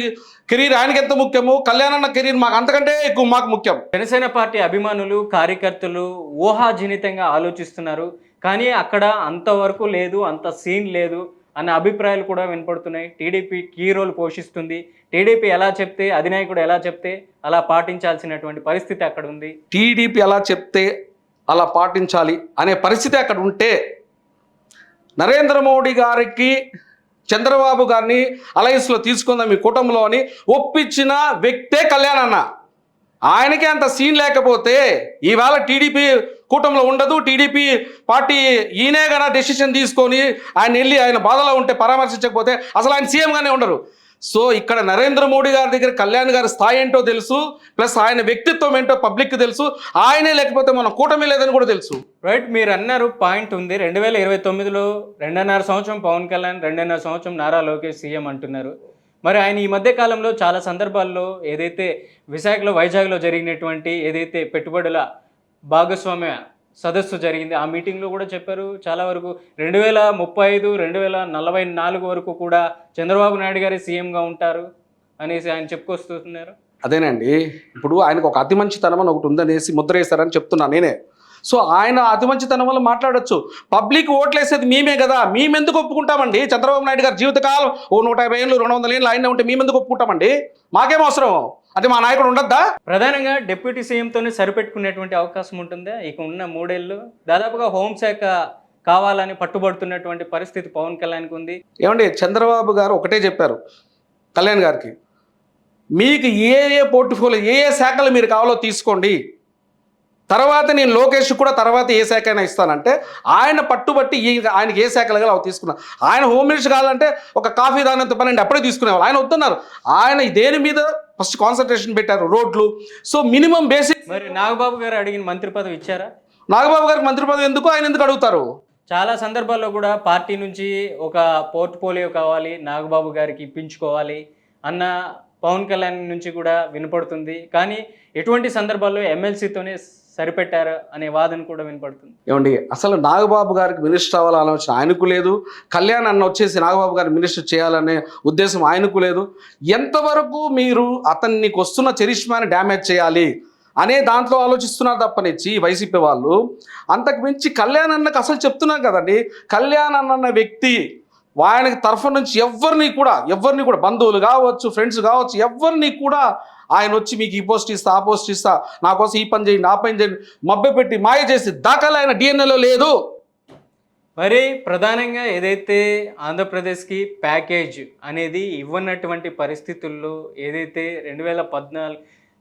కెరీర్ ఆయనకి ఎంత ముఖ్యమో కళ్యాణ్ కెరీర్ మాకు అంతకంటే ఎక్కువ మాకు ముఖ్యం. జనసేన పార్టీ అభిమానులు, కార్యకర్తలు ఊహాజనితంగా ఆలోచిస్తున్నారు. కానీ అక్కడ అంతవరకు లేదు, అంత సీన్ లేదు అన్న అభిప్రాయాలు కూడా వినపడుతున్నాయి. టీడీపీ కీ రోల్ పోషిస్తుంది. టీడీపీ ఎలా చెప్తే, అధినాయకుడు ఎలా చెప్తే అలా పాటించాల్సినటువంటి పరిస్థితి అక్కడ ఉంది. టీడీపీ ఎలా చెప్తే అలా పాటించాలి అనే పరిస్థితి అక్కడ ఉంటే నరేంద్ర మోడీ గారికి, చంద్రబాబు గారిని అలయన్స్లో తీసుకుందాం మీ కుటుంబంలో అని ఒప్పించిన వ్యక్తే కళ్యాణ్ అన్న. ఆయనకే అంత సీన్ లేకపోతే ఈవేళ టీడీపీ కూటమిలో ఉండదు. టీడీపీ పార్టీ ఈయనే కన్నా డెసిషన్ తీసుకొని ఆయన బాధలో ఉంటే పరామర్శించకపోతే అసలు ఆయన సీఎంగానే ఉండరు. సో ఇక్కడ నరేంద్ర మోడీ గారి దగ్గర కళ్యాణ్ గారి స్థాయి ఏంటో తెలుసు, ప్లస్ ఆయన వ్యక్తిత్వం ఏంటో పబ్లిక్కి తెలుసు. ఆయనే లేకపోతే మన కూటమి లేదని కూడా తెలుసు. రైట్, మీరు అన్నారు పాయింట్ ఉంది. 2029లో 2.5 సంవత్సరం పవన్ కళ్యాణ్, 2.5 సంవత్సరం నారా లోకేష్ సీఎం అంటున్నారు. మరి ఆయన ఈ మధ్య కాలంలో చాలా సందర్భాల్లో ఏదైతే విశాఖలో, వైజాగ్లో జరిగినటువంటి ఏదైతే పెట్టుబడుల భాగస్వామ్య సదస్సు జరిగింది, ఆ మీటింగ్లో కూడా చెప్పారు చాలా వరకు 2035, 2044 వరకు కూడా చంద్రబాబు నాయుడు గారి సీఎంగా ఉంటారు అనేసి ఆయన చెప్పుకొస్తున్నారు. అదేనండి, ఇప్పుడు ఆయనకు ఒక అతి మంచితనం అని ఒకటి ఉందనేసి ముద్ర వేస్తారని చెప్తున్నా నేనే. సో ఆయన అతి మంచితనం వల్ల మాట్లాడచ్చు. పబ్లిక్ ఓట్లేసేది మేమే కదా, మేమెందుకు ఒప్పుకుంటామండి? చంద్రబాబు నాయుడు గారు జీవితకాలం 150 ఏళ్ళు 200 ఏళ్ళు ఆయన ఉంటే మేమెందుకు ఒప్పుకుంటామండి? మాకేం అవసరం? అది మా నాయకుడు ఉండద్దా? ప్రధానంగా డిప్యూటీ సీఎంతోనే సరిపెట్టుకునేటువంటి అవకాశం ఉంటుందా? ఇక ఉన్న 3 ఏళ్ళు దాదాపుగా హోంశాఖ కావాలని పట్టుబడుతున్నటువంటి పరిస్థితి పవన్ కళ్యాణ్కి ఉంది. ఏమండి, చంద్రబాబు గారు ఒకటే చెప్పారు కళ్యాణ్ గారికి, మీకు ఏ పోర్ట్ఫోలియో, ఏ శాఖలు మీరు కావాలో తీసుకోండి, తర్వాత నేను లోకేష్ కూడా తర్వాత ఏ శాఖ అయినా ఇస్తానంటే ఆయన పట్టుబట్టి ఆయనకి ఏ శాఖలు కావాలో అవి తీసుకున్నా. ఆయన హోమ్ మినిస్టర్ కావాలంటే ఒక కాఫీ తాగినంత పని అప్పుడే తీసుకునేవాళ్ళు. ఆయన వద్దన్నారు. ఆయన దేని మీద ఫస్ట్ కాన్సన్ట్రేషన్ పెట్టారు, రోడ్లు. So minimum basic. మరి నాగబాబు గారు అడిగిన మంత్రి పదవి ఇచ్చారా? నాగబాబు గారికి మంత్రి పదవి ఎందుకు, ఆయన ఎందుకు అడుగుతారు? చాలా సందర్భాల్లో కూడా పార్టీ నుంచి ఒక పోర్ట్ఫోలియో కావాలి, నాగబాబు గారికి ఇప్పించుకోవాలి అన్న పవన్ కళ్యాణ్ నుంచి కూడా వినపడుతుంది. కానీ ఎటువంటి సందర్భాల్లో ఎమ్మెల్సీతోనే సరిపెట్టారు అనే వాదన కూడా వినపడుతుంది. ఏమండి, అసలు నాగబాబు గారికి మినిస్టర్ అవ్వాలనే ఆలోచన ఆయనకు లేదు. కళ్యాణ్ అన్న వచ్చేసి నాగబాబు గారిని మినిస్టర్ చేయాలనే ఉద్దేశం ఆయనకు లేదు. ఎంతవరకు మీరు అతనికి వస్తున్న చరిష్మాని డ్యామేజ్ చేయాలి అనే దాంట్లో ఆలోచిస్తున్నారు తప్పనిచ్చి వైసీపీ వాళ్ళు. అంతకు మించి కళ్యాణ్ అన్నకు అసలు చెప్తున్నాం కదండి, కళ్యాణ్ అన్న వ్యక్తి ఆయనకి తరఫు నుంచి ఎవరిని కూడా బంధువులు కావచ్చు, ఫ్రెండ్స్ కావచ్చు, ఎవరిని కూడా ఆయన వచ్చి మీకు ఈ పోస్ట్ ఇస్తా, ఆ పోస్ట్ ఇస్తా, నా కోసం ఈ పని చేయండి, ఆ పని చేయండి, మభ్యపెట్టి మాయ చేసి దాఖలు ఆయన డిఎన్ఏలో లేదు. మరి ప్రధానంగా ఏదైతే ఆంధ్రప్రదేశ్కి ప్యాకేజ్ అనేది ఇవ్వనటువంటి పరిస్థితుల్లో, ఏదైతే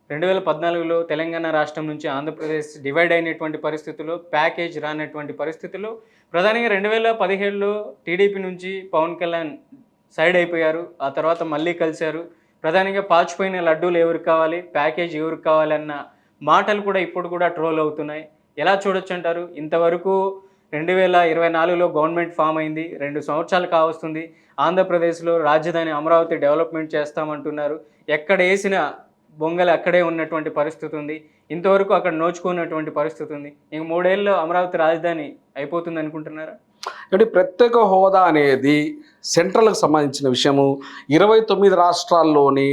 2014లో తెలంగాణ రాష్ట్రం నుంచి ఆంధ్రప్రదేశ్ డివైడ్ అయినటువంటి పరిస్థితుల్లో ప్యాకేజ్ రానటువంటి పరిస్థితుల్లో, ప్రధానంగా 2017లో టీడీపీ నుంచి పవన్ కళ్యాణ్ సైడ్ అయిపోయారు. ఆ తర్వాత మళ్ళీ కలిశారు. ప్రధానంగా పాచిపోయిన లడ్డూలు ఎవరికి కావాలి, ప్యాకేజ్ ఎవరికి కావాలన్న మాటలు కూడా ఇప్పుడు కూడా ట్రోల్ అవుతున్నాయి. ఎలా చూడొచ్చు అంటారు? ఇంతవరకు 2024లో గవర్నమెంట్ ఫామ్ అయింది, 2 సంవత్సరాలు కావస్తుంది. ఆంధ్రప్రదేశ్లో రాజధాని అమరావతి డెవలప్మెంట్ చేస్తామంటున్నారు. ఎక్కడ వేసిన బొంగలు అక్కడే ఉన్నటువంటి పరిస్థితి ఉంది. ఇంతవరకు అక్కడ నోచుకున్నటువంటి పరిస్థితి ఉంది. ఇంక 3 ఏళ్ళలో అమరావతి రాజధాని అయిపోతుంది అనుకుంటున్నారా? అంటే ప్రత్యేక హోదా అనేది సెంట్రల్కి సంబంధించిన విషయము. 29 రాష్ట్రాల్లోని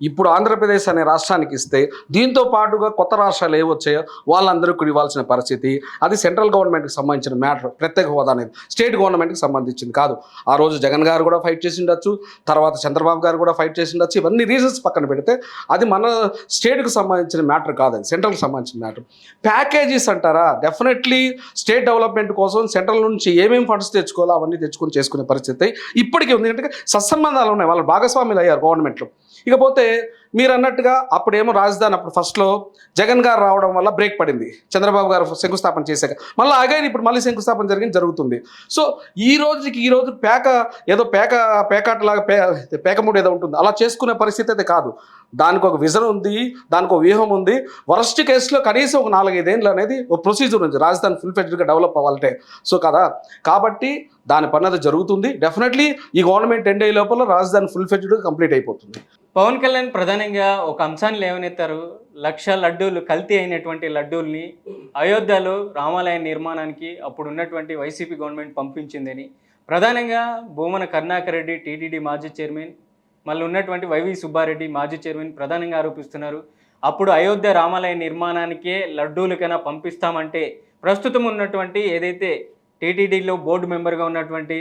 ఇప్పుడు ఆంధ్రప్రదేశ్ అనే రాష్ట్రానికి ఇస్తే దీంతో పాటుగా కొత్త రాష్ట్రాలు ఏవొచ్చాయో వాళ్ళందరికీ ఇవ్వాల్సిన పరిస్థితి. అది సెంట్రల్ గవర్నమెంట్కి సంబంధించిన మ్యాటర్. ప్రత్యేక హోదా అనేది స్టేట్ గవర్నమెంట్కి సంబంధించింది కాదు. ఆ రోజు జగన్ గారు కూడా ఫైట్ చేసి ఉండొచ్చు, తర్వాత చంద్రబాబు గారు కూడా ఫైట్ చేసి ఉండొచ్చు. ఇవన్నీ రీజన్స్ పక్కన పెడితే అది మన స్టేట్కి సంబంధించిన మ్యాటర్ కాదు, అది సెంట్రల్కి సంబంధించిన మ్యాటర్. ప్యాకేజీస్ అంటారా, డెఫినెట్లీ స్టేట్ డెవలప్మెంట్ కోసం సెంట్రల్ నుంచి ఏమేమి ఫండ్స్ తెచ్చుకోవాలో అవన్నీ తెచ్చుకొని చేసుకునే పరిస్థితి ఇప్పటికీ ఉంది. ఎందుకంటే సత్సంబంధాలు ఉన్నాయి, వాళ్ళ భాగస్వాములు అయ్యారు గవర్నమెంట్లో. ఇకపోతే మీరు అన్నట్టుగా అప్పుడేమో రాజధాని అప్పుడు ఫస్ట్లో జగన్ గారు రావడం వల్ల బ్రేక్ పడింది, చంద్రబాబు గారు శంకుస్థాపన చేశాక. మళ్ళీ అగైన్ ఇప్పుడు మళ్ళీ శంకుస్థాపన జరుగుతుంది. సో ఈ రోజు పేకాటలాగా పేకముడు ఏదో ఉంటుంది, అలా చేసుకునే పరిస్థితి అయితే కాదు. దానికి ఒక విజన్ ఉంది, దానికి ఒక వ్యూహం ఉంది. వరస్ట్ కేసులో కనీసం ఒక 4-5 ఏళ్ళు అనేది ఒక ప్రొసీజర్ ఉంది రాజధాని ఫుల్ ఫ్లెడ్జ్డ్గా డెవలప్ అవ్వాలంటే. సో కదా, కాబట్టి దాని పని అది జరుగుతుంది. డెఫినెట్లీ ఈ గవర్నమెంట్ ఎండ్ అయ్యే లోపల రాజధాని ఫుల్ ఫ్లెడ్జ్డ్గా కంప్లీట్ అయిపోతుంది. పవన్ కళ్యాణ్ ప్రధానంగా ఒక అంశాన్ని లేవనెత్తారు. 1,00,000 లడ్డూలు, కల్తీ అయినటువంటి లడ్డూల్ని అయోధ్యలో రామాలయ నిర్మాణానికి అప్పుడు ఉన్నటువంటి వైసీపీ గవర్నమెంట్ పంపించిందని, ప్రధానంగా భూమన కరుణాకర్ రెడ్డి టీటీడీ మాజీ చైర్మన్, మళ్ళీ ఉన్నటువంటి వైవి సుబ్బారెడ్డి మాజీ చైర్మన్ ప్రధానంగా ఆరోపిస్తున్నారు. అప్పుడు అయోధ్య రామాలయ నిర్మాణానికే లడ్డూలకైనా పంపిస్తామంటే ప్రస్తుతం ఉన్నటువంటి ఏదైతే టీటీడీలో బోర్డు మెంబర్గా ఉన్నటువంటి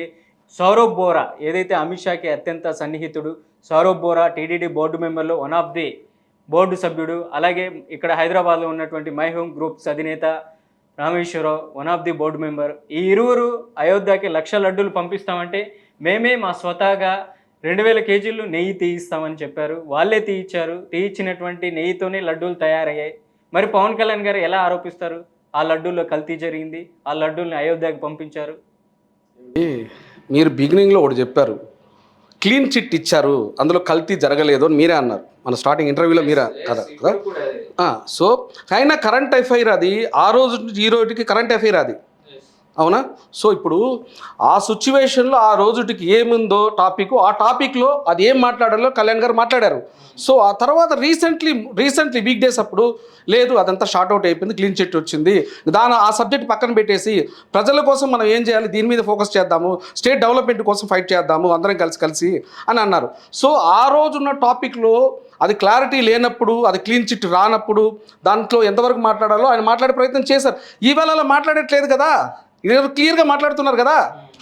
సౌరవ్ బోరా, ఏదైతే అమిత్ షాకి అత్యంత సన్నిహితుడు, సౌరవ్ బోరా టీటీడీ బోర్డు మెంబర్లో వన్ ఆఫ్ ది బోర్డు సభ్యుడు. అలాగే ఇక్కడ హైదరాబాద్లో ఉన్నటువంటి మై హోమ్ గ్రూప్స్ అధినేత Rameshwar Rao one of the board member. ఈ ఇరువురు అయోధ్యకి 1,00,000 లడ్డూలు పంపిస్తామంటే మేమే మా స్వతహాగా 2,000 కేజీలు నెయ్యి తీయిస్తామని చెప్పారు. వాళ్ళే తీయించారు. తీయించినటువంటి నెయ్యితోనే లడ్డూలు తయారయ్యాయి. మరి పవన్ కళ్యాణ్ గారు ఎలా ఆరోపిస్తారు ఆ లడ్డూల్లో కల్తీ జరిగింది, ఆ లడ్డూల్ని అయోధ్యకి పంపించారు? మీరు బిగినింగ్లో ఒకటి చెప్పారు, క్లీన్ చిట్ ఇచ్చారు, అందులో కల్తీ జరగలేదు అని మీరే అన్నారు మన స్టార్టింగ్ ఇంటర్వ్యూలో, మీరే కదా. సో అయినా కరెంట్ అఫైర్ అది, ఆ రోజు నుంచి ఈ రోజుకి కరెంట్ అఫైర్ అది, అవునా? సో ఇప్పుడు ఆ సిచ్యువేషన్లో ఆ రోజుటికి ఏముందో టాపిక్, ఆ టాపిక్లో అది ఏం మాట్లాడాలో కళ్యాణ్ గారు మాట్లాడారు. సో ఆ తర్వాత రీసెంట్లీ వీక్ డేస్ అప్పుడు లేదు, అదంతా షార్ట్ అవుట్ అయిపోయింది, క్లీన్ చిట్ వచ్చింది, ఆ సబ్జెక్ట్ పక్కన పెట్టేసి ప్రజల కోసం మనం ఏం చేయాలి, దీని మీద ఫోకస్ చేద్దాము, స్టేట్ డెవలప్మెంట్ కోసం ఫైట్ చేద్దాము అందరం కలిసి అని అన్నారు. సో ఆ రోజున్న టాపిక్లో అది క్లారిటీ లేనప్పుడు, అది క్లీన్ చిట్ రానప్పుడు దాంట్లో ఎంతవరకు మాట్లాడాలో ఆయన మాట్లాడే ప్రయత్నం చేశారు. ఈవేళ అలా మాట్లాడట్లేదు కదా, క్లియర్గా మాట్లాడుతున్నారు కదా.